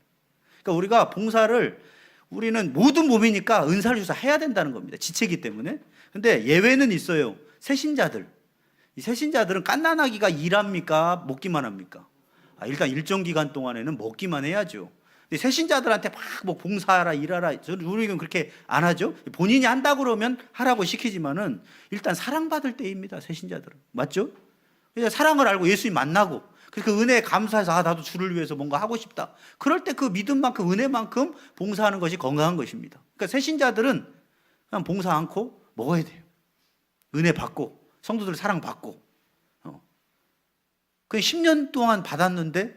그러니까 우리가 봉사를 우리는 모든 몸이니까 은사를 주사 해야 된다는 겁니다. 지체이기 때문에. 근데 예외는 있어요. 새신자들. 이 새신자들은 갓난아기가 일합니까? 먹기만 합니까? 일단 일정 기간 동안에는 먹기만 해야죠. 근데 새신자들한테 막 뭐 봉사하라 일하라 우리는 그렇게 안 하죠. 본인이 한다고 그러면 하라고 시키지만은 일단 사랑받을 때입니다. 새신자들은. 맞죠? 그냥 사랑을 알고 예수님 만나고 그 은혜에 감사해서 아 나도 주를 위해서 뭔가 하고 싶다. 그럴 때 그 믿음만큼 은혜만큼 봉사하는 것이 건강한 것입니다. 그러니까 새신자들은 그냥 봉사 않고 먹어야 돼요. 은혜 받고 성도들 사랑 받고. 그 10년 동안 받았는데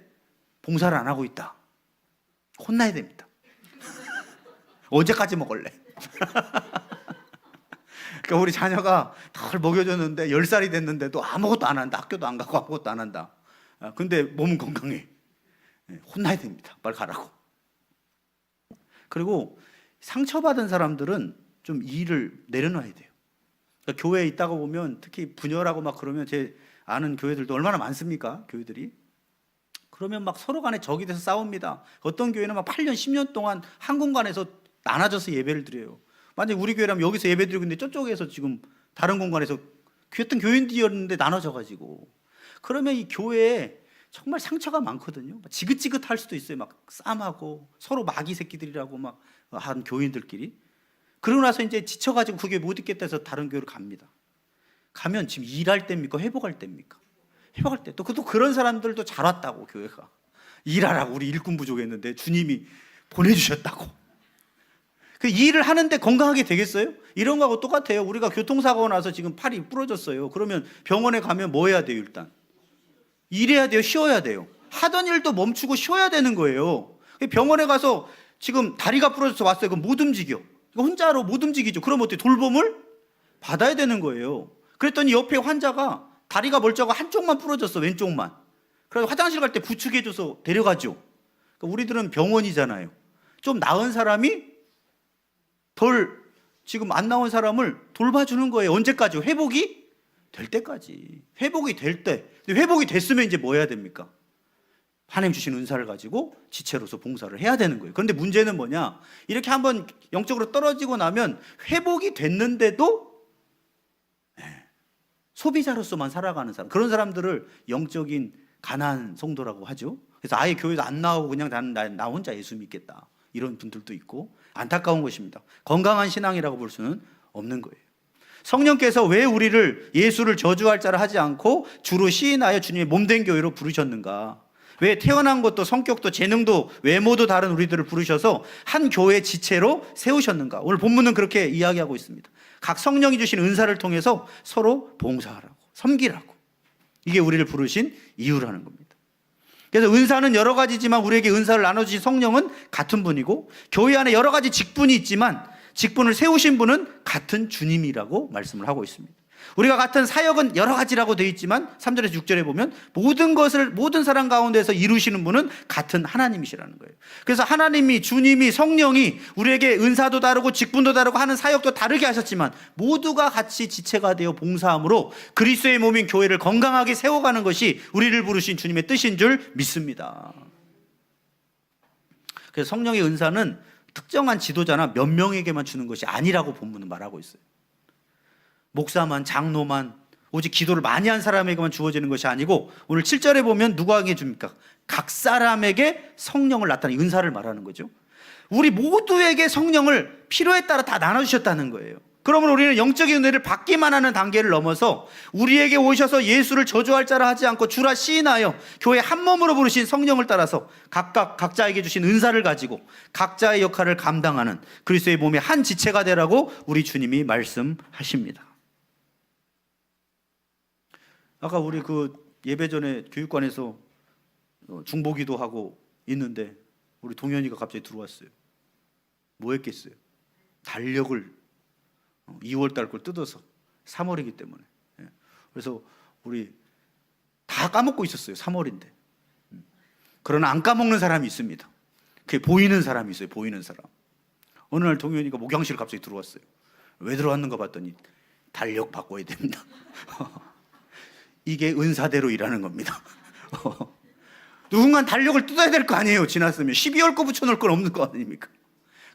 봉사를 안 하고 있다. 혼나야 됩니다. 언제까지 먹을래? 그러니까 우리 자녀가 덜 먹여줬는데 10살이 됐는데도 아무것도 안 한다. 학교도 안 가고 아무것도 안 한다. 근데 몸은 건강해. 혼나야 됩니다. 빨리 가라고. 그리고 상처받은 사람들은 좀 일을 내려놔야 돼요. 그러니까 교회에 있다가 보면 특히 분열하고 막 그러면 제 아는 교회들도 얼마나 많습니까? 교회들이. 그러면 막 서로 간에 적이 돼서 싸웁니다. 어떤 교회는 막 8년, 10년 동안 한 공간에서 나눠져서 예배를 드려요. 만약에 우리 교회라면 여기서 예배 드리고 있는데 저쪽에서 지금 다른 공간에서 어떤 교인들이었는데 나눠져가지고 그러면 이 교회에 정말 상처가 많거든요. 지긋지긋할 수도 있어요. 막 싸움하고 서로 마귀 새끼들이라고 막 한 교인들끼리. 그러고 나서 이제 지쳐가지고 그 교회 못 있겠다 해서 다른 교회로 갑니다. 가면 지금 일할 때입니까? 회복할 때입니까? 회복할 때. 또 그런 사람들도 잘 왔다고 교회가. 일하라고 우리 일꾼 부족했는데 주님이 보내주셨다고. 그 일을 하는데 건강하게 되겠어요? 이런 거하고 똑같아요. 우리가 교통사고 나서 지금 팔이 부러졌어요. 그러면 병원에 가면 뭐 해야 돼요? 일단 일해야 돼요? 쉬어야 돼요? 하던 일도 멈추고 쉬어야 되는 거예요. 병원에 가서 지금 다리가 부러져서 왔어요. 그럼 못 움직여. 혼자로 못 움직이죠. 그럼 어떻게 돌봄을 받아야 되는 거예요. 그랬더니 옆에 환자가 다리가 멀쩡하고 한쪽만 부러졌어. 왼쪽만. 그래서 화장실 갈 때 부축해줘서 데려가죠. 그러니까 우리들은 병원이잖아요. 좀 나은 사람이 지금 안 나온 사람을 돌봐주는 거예요. 언제까지? 회복이 될 때까지. 회복이 될 때. 근데 회복이 됐으면 이제 뭐 해야 됩니까? 하나님 주신 은사를 가지고 지체로서 봉사를 해야 되는 거예요. 그런데 문제는 뭐냐? 이렇게 한번 영적으로 떨어지고 나면 회복이 됐는데도 소비자로서만 살아가는 사람, 그런 사람들을 영적인 가난한 성도라고 하죠. 그래서 아예 교회도 안 나오고 그냥 나 혼자 예수 믿겠다, 이런 분들도 있고 안타까운 것입니다. 건강한 신앙이라고 볼 수는 없는 거예요. 성령께서 왜 우리를 예수를 저주할 자를 하지 않고 주로 시인하여 주님의 몸된 교회로 부르셨는가? 왜 태어난 것도 성격도 재능도 외모도 다른 우리들을 부르셔서 한 교회 지체로 세우셨는가? 오늘 본문은 그렇게 이야기하고 있습니다. 각 성령이 주신 은사를 통해서 서로 봉사하라고, 섬기라고. 이게 우리를 부르신 이유라는 겁니다. 그래서 은사는 여러 가지지만 우리에게 은사를 나눠주신 성령은 같은 분이고, 교회 안에 여러 가지 직분이 있지만 직분을 세우신 분은 같은 주님이라고 말씀을 하고 있습니다. 우리가 같은 사역은 여러 가지라고 되어 있지만 3절에서 6절에 보면 모든 사람 가운데서 이루시는 분은 같은 하나님이시라는 거예요. 그래서 하나님이, 주님이, 성령이 우리에게 은사도 다르고 직분도 다르고 하는 사역도 다르게 하셨지만 모두가 같이 지체가 되어 봉사함으로 그리스도의 몸인 교회를 건강하게 세워가는 것이 우리를 부르신 주님의 뜻인 줄 믿습니다. 그래서 성령의 은사는 특정한 지도자나 몇 명에게만 주는 것이 아니라고 본문은 말하고 있어요. 목사만, 장로만, 오직 기도를 많이 한 사람에게만 주어지는 것이 아니고, 오늘 7절에 보면 누구에게 줍니까? 각 사람에게 성령을 나타내는 은사를 말하는 거죠. 우리 모두에게 성령을 필요에 따라 다 나눠주셨다는 거예요. 그러면 우리는 영적인 은혜를 받기만 하는 단계를 넘어서 우리에게 오셔서 예수를 저주할 자라 하지 않고 주라 시인하여 교회 한 몸으로 부르신 성령을 따라서 각자에게 주신 은사를 가지고 각자의 역할을 감당하는 그리스도의 몸의 한 지체가 되라고 우리 주님이 말씀하십니다. 아까 우리 그 예배 전에 교육관에서 중보기도 하고 있는데 우리 동현이가 갑자기 들어왔어요. 뭐 했겠어요? 달력을 2월 달 걸 뜯어서 3월이기 때문에. 그래서 우리 다 까먹고 있었어요. 3월인데. 그러나 안 까먹는 사람이 있습니다. 그게 보이는 사람이 있어요. 보이는 사람. 어느 날 동현이가 목양실 갑자기 들어왔어요. 왜 들어왔는가 봤더니 달력 바꿔야 됩니다. 이게 은사대로 일하는 겁니다. 누군가 달력을 뜯어야 될 거 아니에요. 지났으면 12월 거 붙여놓을 건 없는 거 아닙니까?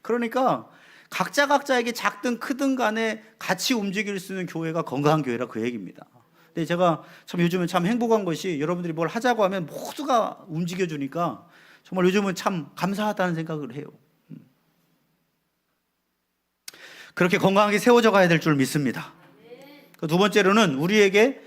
그러니까 각자에게 작든 크든 간에 같이 움직일 수 있는 교회가 건강한 교회라 그 얘기입니다. 근데 제가 참 요즘은 참 행복한 것이 여러분들이 뭘 하자고 하면 모두가 움직여주니까 정말 요즘은 참 감사하다는 생각을 해요. 그렇게 건강하게 세워져 가야 될 줄 믿습니다. 두 번째로는 우리에게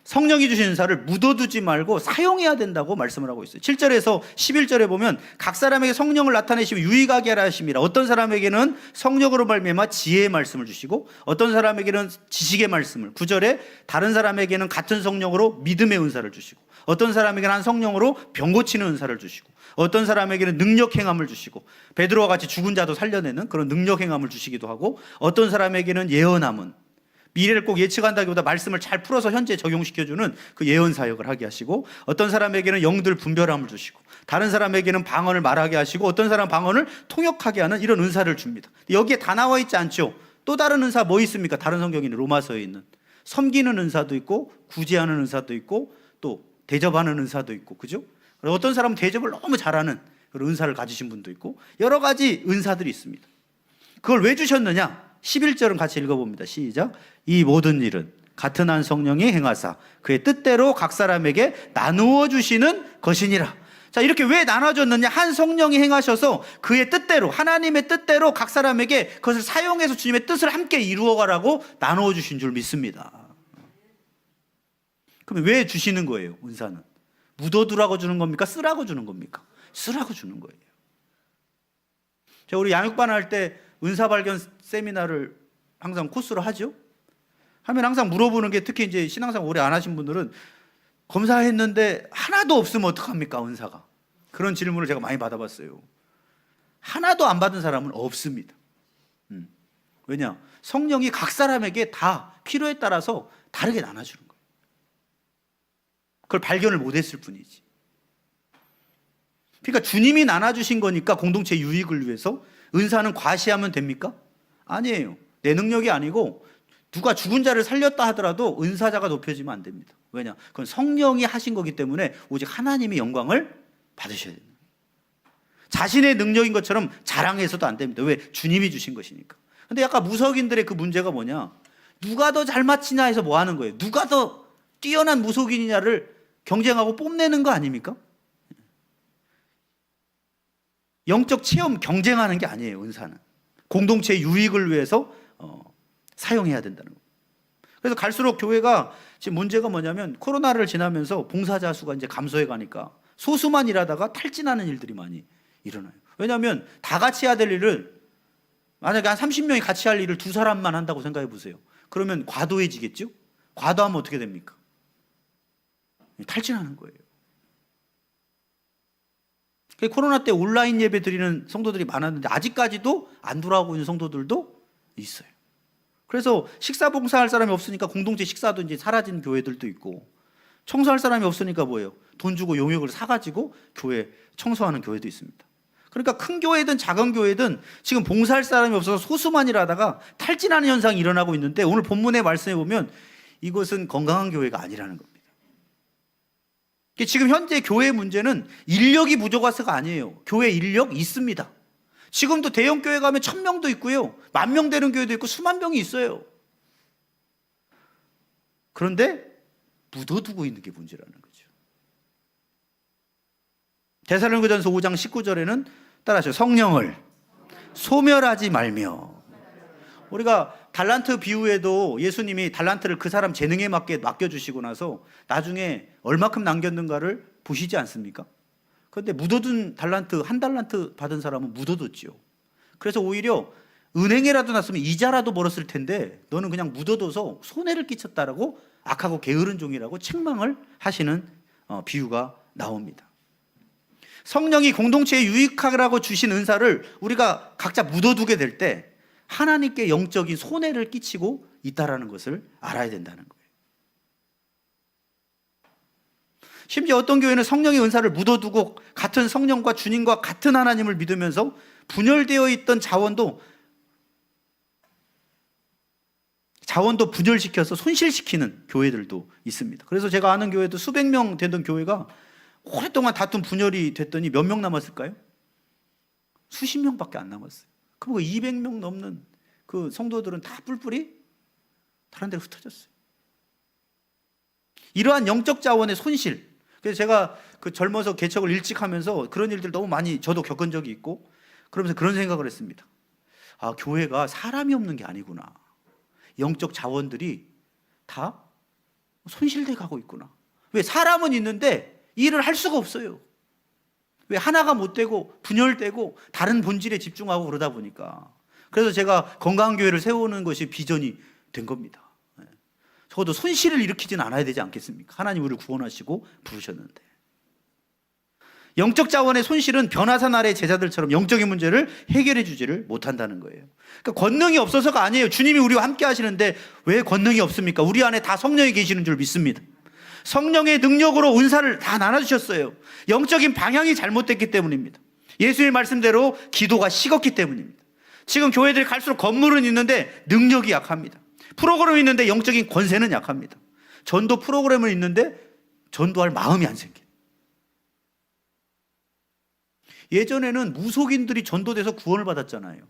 성령이 주신 은사를 묻어두지 말고 사용해야 된다고 말씀을 하고 있어요. 7절에서 11절에 보면 각 사람에게 성령을 나타내시고 유익하게 하라 하심이라. 어떤 사람에게는 성령으로 말미암아 지혜의 말씀을 주시고 어떤 사람에게는 지식의 말씀을, 9절에 다른 사람에게는 같은 성령으로 믿음의 은사를 주시고 어떤 사람에게는 한 성령으로 병 고치는 은사를 주시고 어떤 사람에게는 능력 행함을 주시고 베드로와 같이 죽은 자도 살려내는 그런 능력 행함을 주시기도 하고 어떤 사람에게는 예언함은 미래를 꼭 예측한다기보다 말씀을 잘 풀어서 현재 적용시켜주는 그 예언 사역을 하게 하시고 어떤 사람에게는 영들 분별함을 주시고 다른 사람에게는 방언을 말하게 하시고 어떤 사람 방언을 통역하게 하는 이런 은사를 줍니다. 여기에 다 나와 있지 않죠. 또 다른 은사 뭐 있습니까? 다른 성경에는 로마서에 있는 섬기는 은사도 있고 구제하는 은사도 있고 또 대접하는 은사도 있고, 그죠? 어떤 사람은 대접을 너무 잘하는 그런 은사를 가지신 분도 있고 여러 가지 은사들이 있습니다. 그걸 왜 주셨느냐? 11절은 같이 읽어봅니다. 시작. 이 모든 일은 같은 한 성령이 행하사 그의 뜻대로 각 사람에게 나누어 주시는 것이니라. 자, 이렇게 왜 나눠줬느냐? 한 성령이 행하셔서 그의 뜻대로, 하나님의 뜻대로 각 사람에게 그것을 사용해서 주님의 뜻을 함께 이루어가라고 나누어 주신 줄 믿습니다. 그럼 왜 주시는 거예요? 은사는 묻어두라고 주는 겁니까? 쓰라고 주는 겁니까? 쓰라고 주는 거예요. 제가 우리 양육반 할 때 은사 발견 세미나를 항상 코스로 하죠. 하면 항상 물어보는 게, 특히 이제 신앙생활 오래 안 하신 분들은 검사했는데 하나도 없으면 어떡합니까? 은사가. 그런 질문을 제가 많이 받아봤어요. 하나도 안 받은 사람은 없습니다. 왜냐? 성령이 각 사람에게 다 필요에 따라서 다르게 나눠주는 거예요. 그걸 발견을 못했을 뿐이지. 그러니까 주님이 나눠주신 거니까 공동체 유익을 위해서 은사는 과시하면 됩니까? 아니에요. 내 능력이 아니고 누가 죽은 자를 살렸다 하더라도 은사자가 높여지면 안 됩니다. 왜냐? 그건 성령이 하신 거기 때문에 오직 하나님이 영광을 받으셔야 됩니다. 자신의 능력인 것처럼 자랑해서도 안 됩니다. 왜? 주님이 주신 것이니까. 근데 약간 무속인들의 그 문제가 뭐냐? 누가 더 잘 맞히냐 해서 뭐 하는 거예요? 누가 더 뛰어난 무속인이냐를 경쟁하고 뽐내는 거 아닙니까? 영적 체험 경쟁하는 게 아니에요. 은사는 공동체의 유익을 위해서 사용해야 된다는 거예요. 그래서 갈수록 교회가 지금 문제가 뭐냐면 코로나를 지나면서 봉사자 수가 이제 감소해 가니까 소수만 일하다가 탈진하는 일들이 많이 일어나요. 왜냐하면 다 같이 해야 될 일을, 만약에 한 30명이 같이 할 일을 2사람만 한다고 생각해 보세요. 그러면 과도해지겠죠? 과도하면 어떻게 됩니까? 탈진하는 거예요. 코로나 때 온라인 예배 드리는 성도들이 많았는데 아직까지도 안 돌아오고 있는 성도들도 있어요. 그래서 식사 봉사할 사람이 없으니까 공동체 식사도 이제 사라진 교회들도 있고, 청소할 사람이 없으니까 뭐예요? 돈 주고 용역을 사가지고 교회 청소하는 교회도 있습니다. 그러니까 큰 교회든 작은 교회든 지금 봉사할 사람이 없어서 소수만 일하다가 탈진하는 현상이 일어나고 있는데, 오늘 본문의 말씀에 보면 이것은 건강한 교회가 아니라는 겁니다. 지금 현재 교회의 문제는 인력이 부족해서가 아니에요. 교회 인력 있습니다. 지금도 대형 교회 가면 1000명도 있고요, 10,000명 되는 교회도 있고 수만 명이 있어요. 그런데 묻어두고 있는 게 문제라는 거죠. 데살로니가전서 5장 19절에는 따라하셔. 성령을 소멸하지 말며. 우리가 달란트 비유에도 예수님이 달란트를 그 사람 재능에 맞게 맡겨주시고 나서 나중에 얼마큼 남겼는가를 보시지 않습니까? 그런데 묻어둔 달란트, 1달란트 받은 사람은 묻어뒀죠. 그래서 오히려 은행에라도 놨으면 이자라도 벌었을 텐데 너는 그냥 묻어둬서 손해를 끼쳤다라고, 악하고 게으른 종이라고 책망을 하시는 비유가 나옵니다. 성령이 공동체에 유익하라고 주신 은사를 우리가 각자 묻어두게 될 때 하나님께 영적인 손해를 끼치고 있다라는 것을 알아야 된다는 거예요. 심지어 어떤 교회는 성령의 은사를 묻어두고 같은 성령과 주님과 같은 하나님을 믿으면서 분열되어 있던 자원도 분열시켜서 손실시키는 교회들도 있습니다. 그래서 제가 아는 교회도 수백 명 되던 교회가 오랫동안 다툼 분열이 됐더니 몇 명 남았을까요? 수십 명밖에 안 남았어요. 그리고 200명 넘는 그 성도들은 다 뿔뿔이 다른 데로 흩어졌어요. 이러한 영적 자원의 손실. 그래서 제가 그 젊어서 개척을 일찍 하면서 그런 일들 너무 많이 저도 겪은 적이 있고, 그러면서 그런 생각을 했습니다. 아, 교회가 사람이 없는 게 아니구나. 영적 자원들이 다 손실돼 가고 있구나. 왜? 사람은 있는데 일을 할 수가 없어요. 왜? 하나가 못 되고 분열되고 다른 본질에 집중하고 그러다 보니까. 그래서 제가 건강한 교회를 세우는 것이 비전이 된 겁니다. 적어도 손실을 일으키진 않아야 되지 않겠습니까? 하나님 우리를 구원하시고 부르셨는데. 영적 자원의 손실은 변화산 아래 제자들처럼 영적인 문제를 해결해 주지를 못한다는 거예요. 그러니까 권능이 없어서가 아니에요. 주님이 우리와 함께 하시는데 왜 권능이 없습니까? 우리 안에 다 성령이 계시는 줄 믿습니다. 성령의 능력으로 은사를 다 나눠주셨어요. 영적인 방향이 잘못됐기 때문입니다. 예수의 말씀대로 기도가 식었기 때문입니다. 지금 교회들이 갈수록 건물은 있는데 능력이 약합니다. 프로그램이 있는데 영적인 권세는 약합니다. 전도 프로그램은 있는데 전도할 마음이 안 생겨요. 예전에는 무속인들이 전도돼서 구원을 받았잖아요.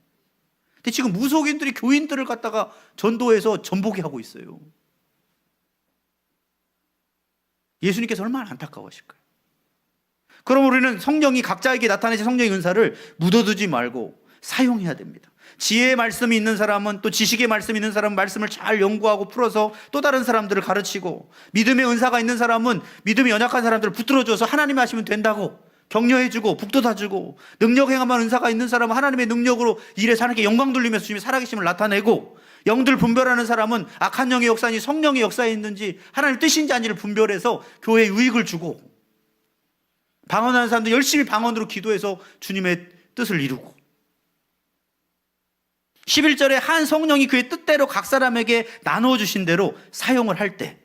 근데 지금 무속인들이 교인들을 갖다가 전도해서 전복이 하고 있어요. 예수님께서 얼마나 안타까워하실까요? 그럼 우리는 성령이 각자에게 나타내신 성령의 은사를 묻어두지 말고 사용해야 됩니다. 지혜의 말씀이 있는 사람은, 또 지식의 말씀이 있는 사람은 말씀을 잘 연구하고 풀어서 또 다른 사람들을 가르치고, 믿음의 은사가 있는 사람은 믿음이 연약한 사람들을 붙들어줘서 하나님이 하시면 된다고 격려해주고 북돋아주고, 능력 행함한 은사가 있는 사람은 하나님의 능력으로 일에 하나님께 영광 돌리면서 주님의 살아계심을 나타내고, 영들 분별하는 사람은 악한 영의 역사인지 성령의 역사에 있는지 하나님 뜻인지 아닌지를 분별해서 교회에 유익을 주고, 방언하는 사람들 열심히 방언으로 기도해서 주님의 뜻을 이루고, 11절에 한 성령이 그의 뜻대로 각 사람에게 나누어 주신 대로 사용을 할 때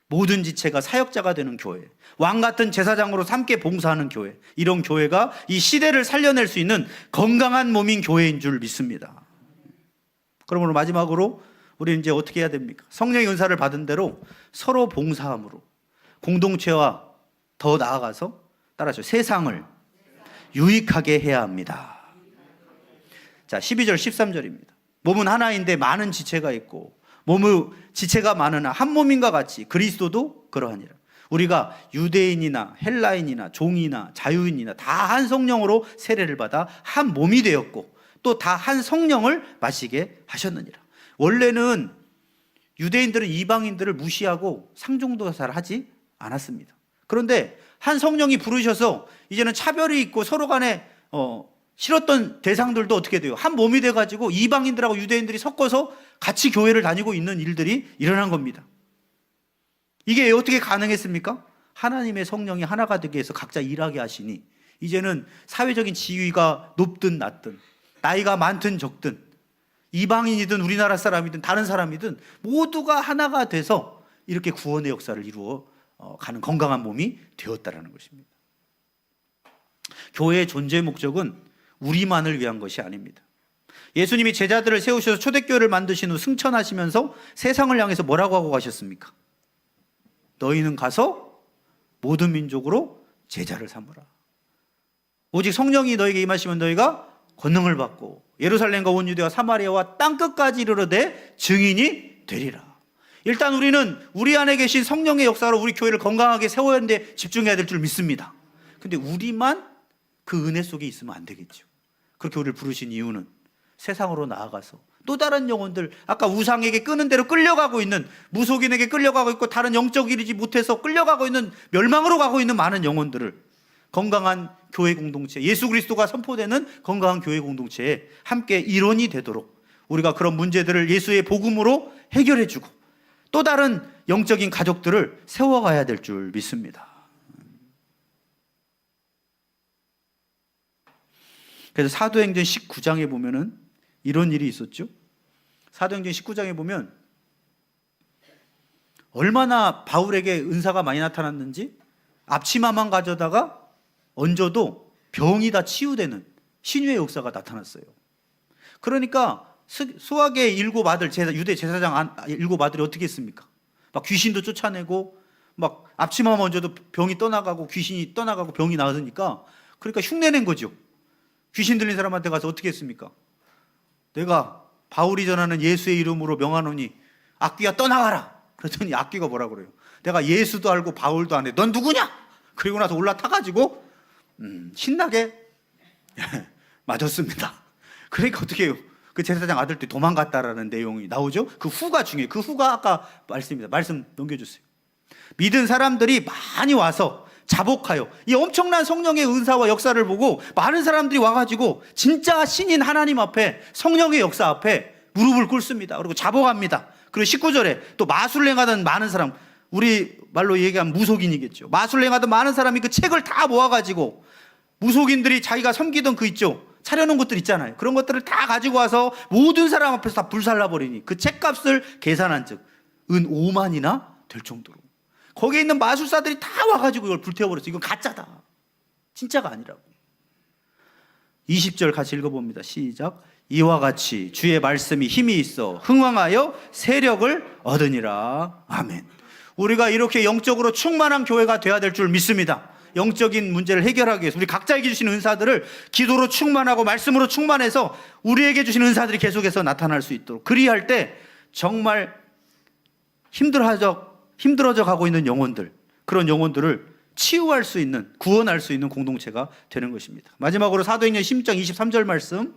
모든 지체가 사역자가 되는 교회, 왕 같은 제사장으로 함께 봉사하는 교회, 이런 교회가 이 시대를 살려낼 수 있는 건강한 몸인 교회인 줄 믿습니다. 그러므로 마지막으로 우리는 이제 어떻게 해야 됩니까? 성령의 은사를 받은 대로 서로 봉사함으로 공동체와 더 나아가서 따라서 세상을 유익하게 해야 합니다. 자, 12절 13절입니다. 몸은 하나인데 많은 지체가 있고 몸의 지체가 많으나 한 몸인과 같이 그리스도도 그러하니라. 우리가 유대인이나 헬라인이나 종이나 자유인이나 다 한 성령으로 세례를 받아 한 몸이 되었고 또 다 한 성령을 마시게 하셨느니라. 원래는 유대인들은 이방인들을 무시하고 상종도 잘 하지 않았습니다. 그런데 한 성령이 부르셔서 이제는 차별이 있고 서로 간에 싫었던 대상들도 어떻게 돼요? 한 몸이 돼가지고 이방인들하고 유대인들이 섞어서 같이 교회를 다니고 있는 일들이 일어난 겁니다. 이게 어떻게 가능했습니까? 하나님의 성령이 하나가 되게 해서 각자 일하게 하시니 이제는 사회적인 지위가 높든 낮든 나이가 많든 적든 이방인이든 우리나라 사람이든 다른 사람이든 모두가 하나가 돼서 이렇게 구원의 역사를 이루어 가는 건강한 몸이 되었다라는 것입니다. 교회의 존재 목적은 우리만을 위한 것이 아닙니다. 예수님이 제자들을 세우셔서 초대교회를 만드신 후 승천하시면서 세상을 향해서 뭐라고 하고 가셨습니까? 너희는 가서 모든 민족으로 제자를 삼으라. 오직 성령이 너에게 임하시면 너희가 권능을 받고 예루살렘과 온 유대와 사마리아와 땅끝까지 이르러되 증인이 되리라. 일단 우리는 우리 안에 계신 성령의 역사로 우리 교회를 건강하게 세워야 하는데 집중해야 될 줄 믿습니다. 근데 우리만 그 은혜 속에 있으면 안 되겠죠. 그렇게 우리를 부르신 이유는 세상으로 나아가서 또 다른 영혼들, 아까 우상에게 끄는 대로 끌려가고 있는, 무속인에게 끌려가고 있고 다른 영적 이르지 못해서 끌려가고 있는, 멸망으로 가고 있는 많은 영혼들을 건강한 교회 공동체, 예수 그리스도가 선포되는 건강한 교회 공동체에 함께 일원이 되도록 우리가 그런 문제들을 예수의 복음으로 해결해 주고 또 다른 영적인 가족들을 세워가야 될 줄 믿습니다. 그래서 사도행전 19장에 보면은 이런 일이 있었죠. 사도행전 19장에 보면 얼마나 바울에게 은사가 많이 나타났는지 앞치마만 가져다가 얹어도 병이 다 치유되는 신유의 역사가 나타났어요. 그러니까 수학의 7 아들, 유대 제사장 7 아들이 어떻게 했습니까? 막 귀신도 쫓아내고 막 앞치마만 얹어도 병이 떠나가고 귀신이 떠나가고 병이 나으니까 그러니까 흉내낸 거죠. 귀신 들린 사람한테 가서 어떻게 했습니까? 내가 바울이 전하는 예수의 이름으로 명하노니 악귀야 떠나가라. 그랬더니 악귀가 뭐라 그래요? 내가 예수도 알고 바울도 안 해. 넌 누구냐? 그리고 나서 올라타가지고 신나게 맞았습니다. 그러니까 어떻게 해요? 그 제사장 아들들이 도망갔다라는 내용이 나오죠. 그 후가 중요해요. 그 후가 아까 말씀입니다. 말씀 넘겨주세요. 믿은 사람들이 많이 와서 자복하여 이 엄청난 성령의 은사와 역사를 보고 많은 사람들이 와가지고 진짜 신인 하나님 앞에 성령의 역사 앞에 무릎을 꿇습니다. 그리고 자복합니다. 그리고 19절에 또 마술을 행하던 많은 사람, 우리 말로 얘기하면 무속인이겠죠. 마술을 행하던 많은 사람이 그 책을 다 모아가지고 무속인들이 자기가 섬기던 그 있죠. 차려놓은 것들 있잖아요. 그런 것들을 다 가지고 와서 모든 사람 앞에서 다 불살라버리니 그 책값을 계산한 즉 은 5만이나 될 정도로 거기에 있는 마술사들이 다 와가지고 이걸 불태워버렸어요. 이건 가짜다. 진짜가 아니라고. 20절 같이 읽어봅니다. 시작. 이와 같이 주의 말씀이 힘이 있어 흥왕하여 세력을 얻으니라. 아멘. 우리가 이렇게 영적으로 충만한 교회가 되어야 될 줄 믿습니다. 영적인 문제를 해결하기 위해서 우리 각자에게 주신 은사들을 기도로 충만하고 말씀으로 충만해서 우리에게 주신 은사들이 계속해서 나타날 수 있도록, 그리할 때 정말 힘들어져 가고 있는 영혼들, 그런 영혼들을 치유할 수 있는, 구원할 수 있는 공동체가 되는 것입니다. 마지막으로 사도행전 16장 23절 말씀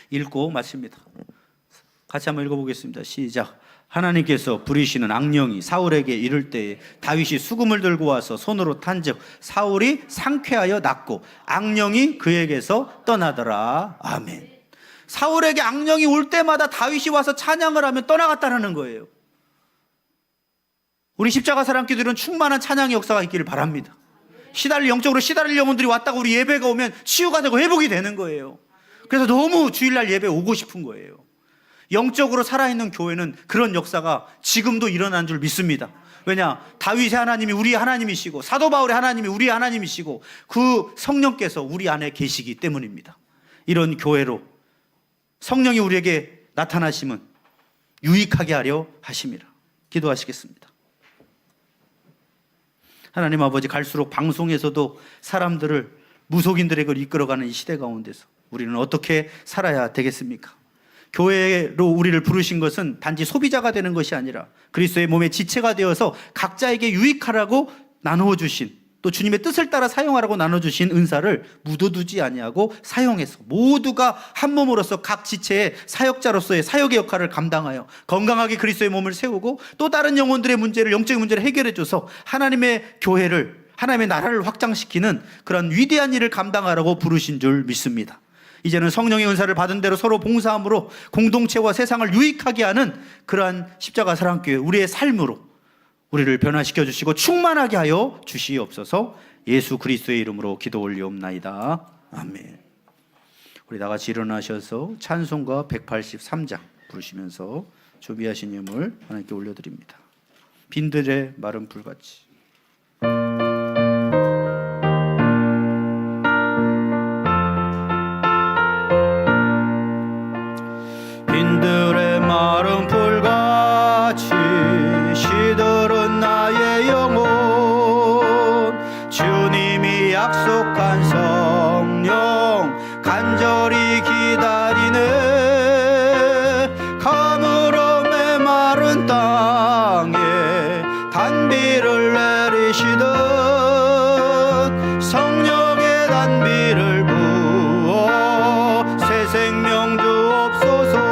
읽고 마칩니다. 같이 한번 읽어보겠습니다. 시작. 하나님께서 부리시는 악령이 사울에게 이를 때에 다윗이 수금을 들고 와서 손으로 탄즉 사울이 상쾌하여 낫고 악령이 그에게서 떠나더라. 아멘. 사울에게 악령이 올 때마다 다윗이 와서 찬양을 하면 떠나갔다는 거예요. 우리 십자가 사랑교들은 충만한 찬양의 역사가 있기를 바랍니다. 영적으로 시달릴 영혼들이 왔다가 우리 예배가 오면 치유가 되고 회복이 되는 거예요. 그래서 너무 주일날 예배 오고 싶은 거예요. 영적으로 살아있는 교회는 그런 역사가 지금도 일어난 줄 믿습니다. 왜냐? 다윗의 하나님이 우리 하나님이시고 사도 바울의 하나님이 우리 하나님이시고 그 성령께서 우리 안에 계시기 때문입니다. 이런 교회로 성령이 우리에게 나타나심은 유익하게 하려 하심이라. 기도하시겠습니다. 하나님 아버지, 갈수록 방송에서도 사람들을 무속인들의 걸 이끌어가는 이 시대 가운데서 우리는 어떻게 살아야 되겠습니까? 교회로 우리를 부르신 것은 단지 소비자가 되는 것이 아니라 그리스도의 몸의 지체가 되어서 각자에게 유익하라고 나누어 주신, 또 주님의 뜻을 따라 사용하라고 나눠주신 은사를 묻어두지 아니하고 사용해서 모두가 한 몸으로서 각 지체의 사역자로서의 사역의 역할을 감당하여 건강하게 그리스도의 몸을 세우고 또 다른 영혼들의 문제를, 영적인 문제를 해결해줘서 하나님의 교회를, 하나님의 나라를 확장시키는 그런 위대한 일을 감당하라고 부르신 줄 믿습니다. 이제는 성령의 은사를 받은 대로 서로 봉사함으로 공동체와 세상을 유익하게 하는 그러한 십자가 사랑교회, 우리의 삶으로 우리를 변화시켜 주시고 충만하게 하여 주시옵소서. 예수 그리스도의 이름으로 기도 올리옵나이다. 아멘. 우리 다 같이 일어나셔서 찬송가 183장 부르시면서 준비하신 예물 하나님께 올려드립니다. 빈들의 마른 불같이. 빈들의 마른 불같이 시들은 나의 영혼, 주님이 약속한 성령 간절히 기다리네. 가물어 메마른 땅에 단비를 내리시듯 성령의 단비를 부어 새 생명 주옵소서.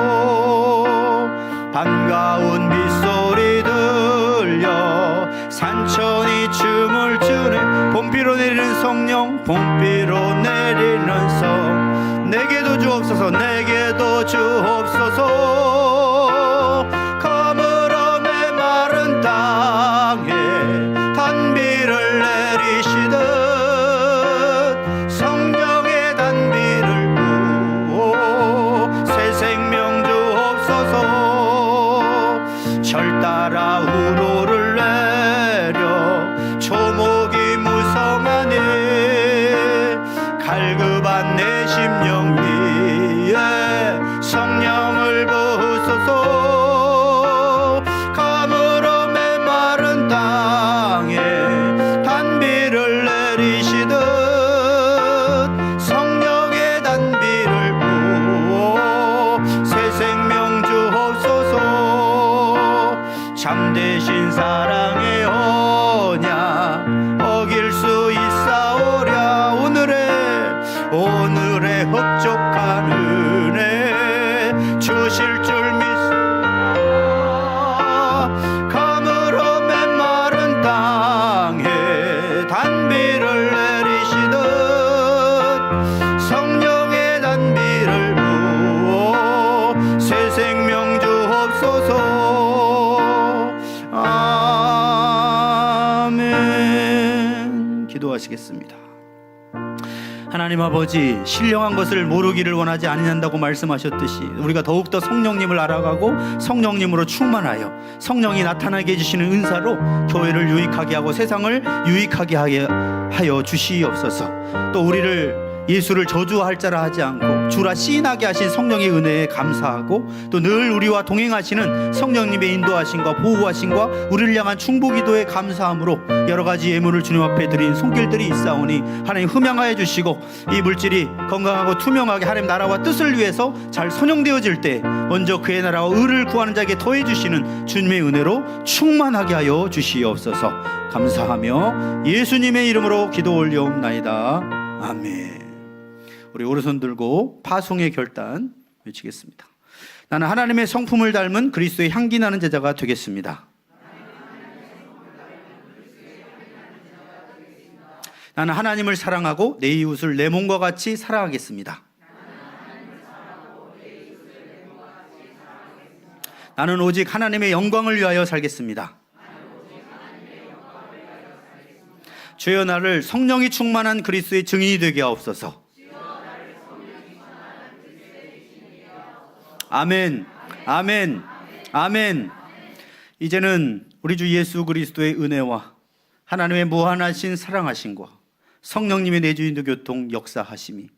반가운 빗소리 들려 산천이 춤을 추네. 봄비로 내리는 성령, 봄비로 내리는 성, 내게도 주옵소서, 내게도 주옵소서. 가물어 메마른 땅에 단비를 내리시듯 성령의 단비를 부어 새 생명 주옵소서. 절 따라 우로를 내려 초목이 무성하네. 갈급한 내 심령 위에 성령을 부으소서. 가물어 메마른 땅에 단비를 내리시듯 성령의 단비를 부어 새 생명 주옵소서. 참되신 사랑의 언약 어길 수 있사오랴. 오늘의 흡족한 은혜 기도하시겠습니다. 하나님 아버지, 신령한 것을 모르기를 원하지 아니한다고 말씀하셨듯이 우리가 더욱더 성령님을 알아가고 성령님으로 충만하여 성령이 나타나게 해주시는 은사로 교회를 유익하게 하고 세상을 유익하게 하여 주시옵소서. 또 우리를 예수를 저주할 자라 하지 않고 주라 시인하게 하신 성령의 은혜에 감사하고 또 늘 우리와 동행하시는 성령님의 인도하심과 보호하심과 우리를 향한 충보기도에 감사함으로 여러 가지 예물을 주님 앞에 드린 손길들이 있사오니 하나님 흠양하여 주시고 이 물질이 건강하고 투명하게 하나님 나라와 뜻을 위해서 잘 선용되어질 때 먼저 그의 나라와 의를 구하는 자에게 더해 주시는 주님의 은혜로 충만하게 하여 주시옵소서. 감사하며 예수님의 이름으로 기도 올려옵나이다. 아멘. 우리 오른손 들고 파송의 결단 외치겠습니다. 나는 하나님의 성품을 닮은 그리스도의 향기 나는 제자가 되겠습니다. 나는 하나님을 사랑하고 내 이웃을 내 몸과 같이 사랑하겠습니다. 나는 오직 하나님의 영광을 위하여 살겠습니다. 주여 나를 성령이 충만한 그리스도의 증인이 되게 하옵소서. 아멘, 아멘, 아멘. 이제는 우리 주 예수 그리스도의 은혜와 하나님의 무한하신 사랑하심과 성령님의 내주인도 교통 역사하심이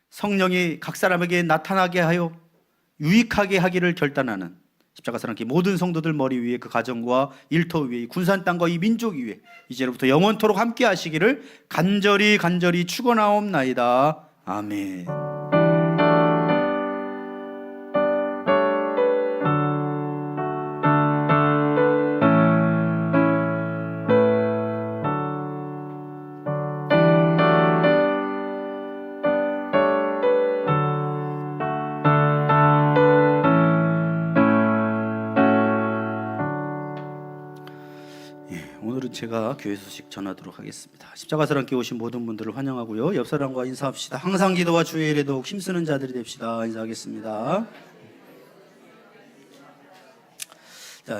성령이 각 사람에게 나타나게 하여 유익하게 하기를 결단하는 십자가 사랑기 모든 성도들 머리 위에 그 가정과 일터 위에 이 군산 땅과 이 민족 위에 이제로부터 영원토록 함께 하시기를 간절히 축원하옵나이다. 아멘. 오늘은 제가 교회 소식 전하도록 하겠습니다. 십자가사랑 함께 오신 모든 분들을 환영하고요. 옆 사람과 인사합시다. 항상 기도와 주의 일에 더욱 힘쓰는 자들이 됩시다. 인사하겠습니다.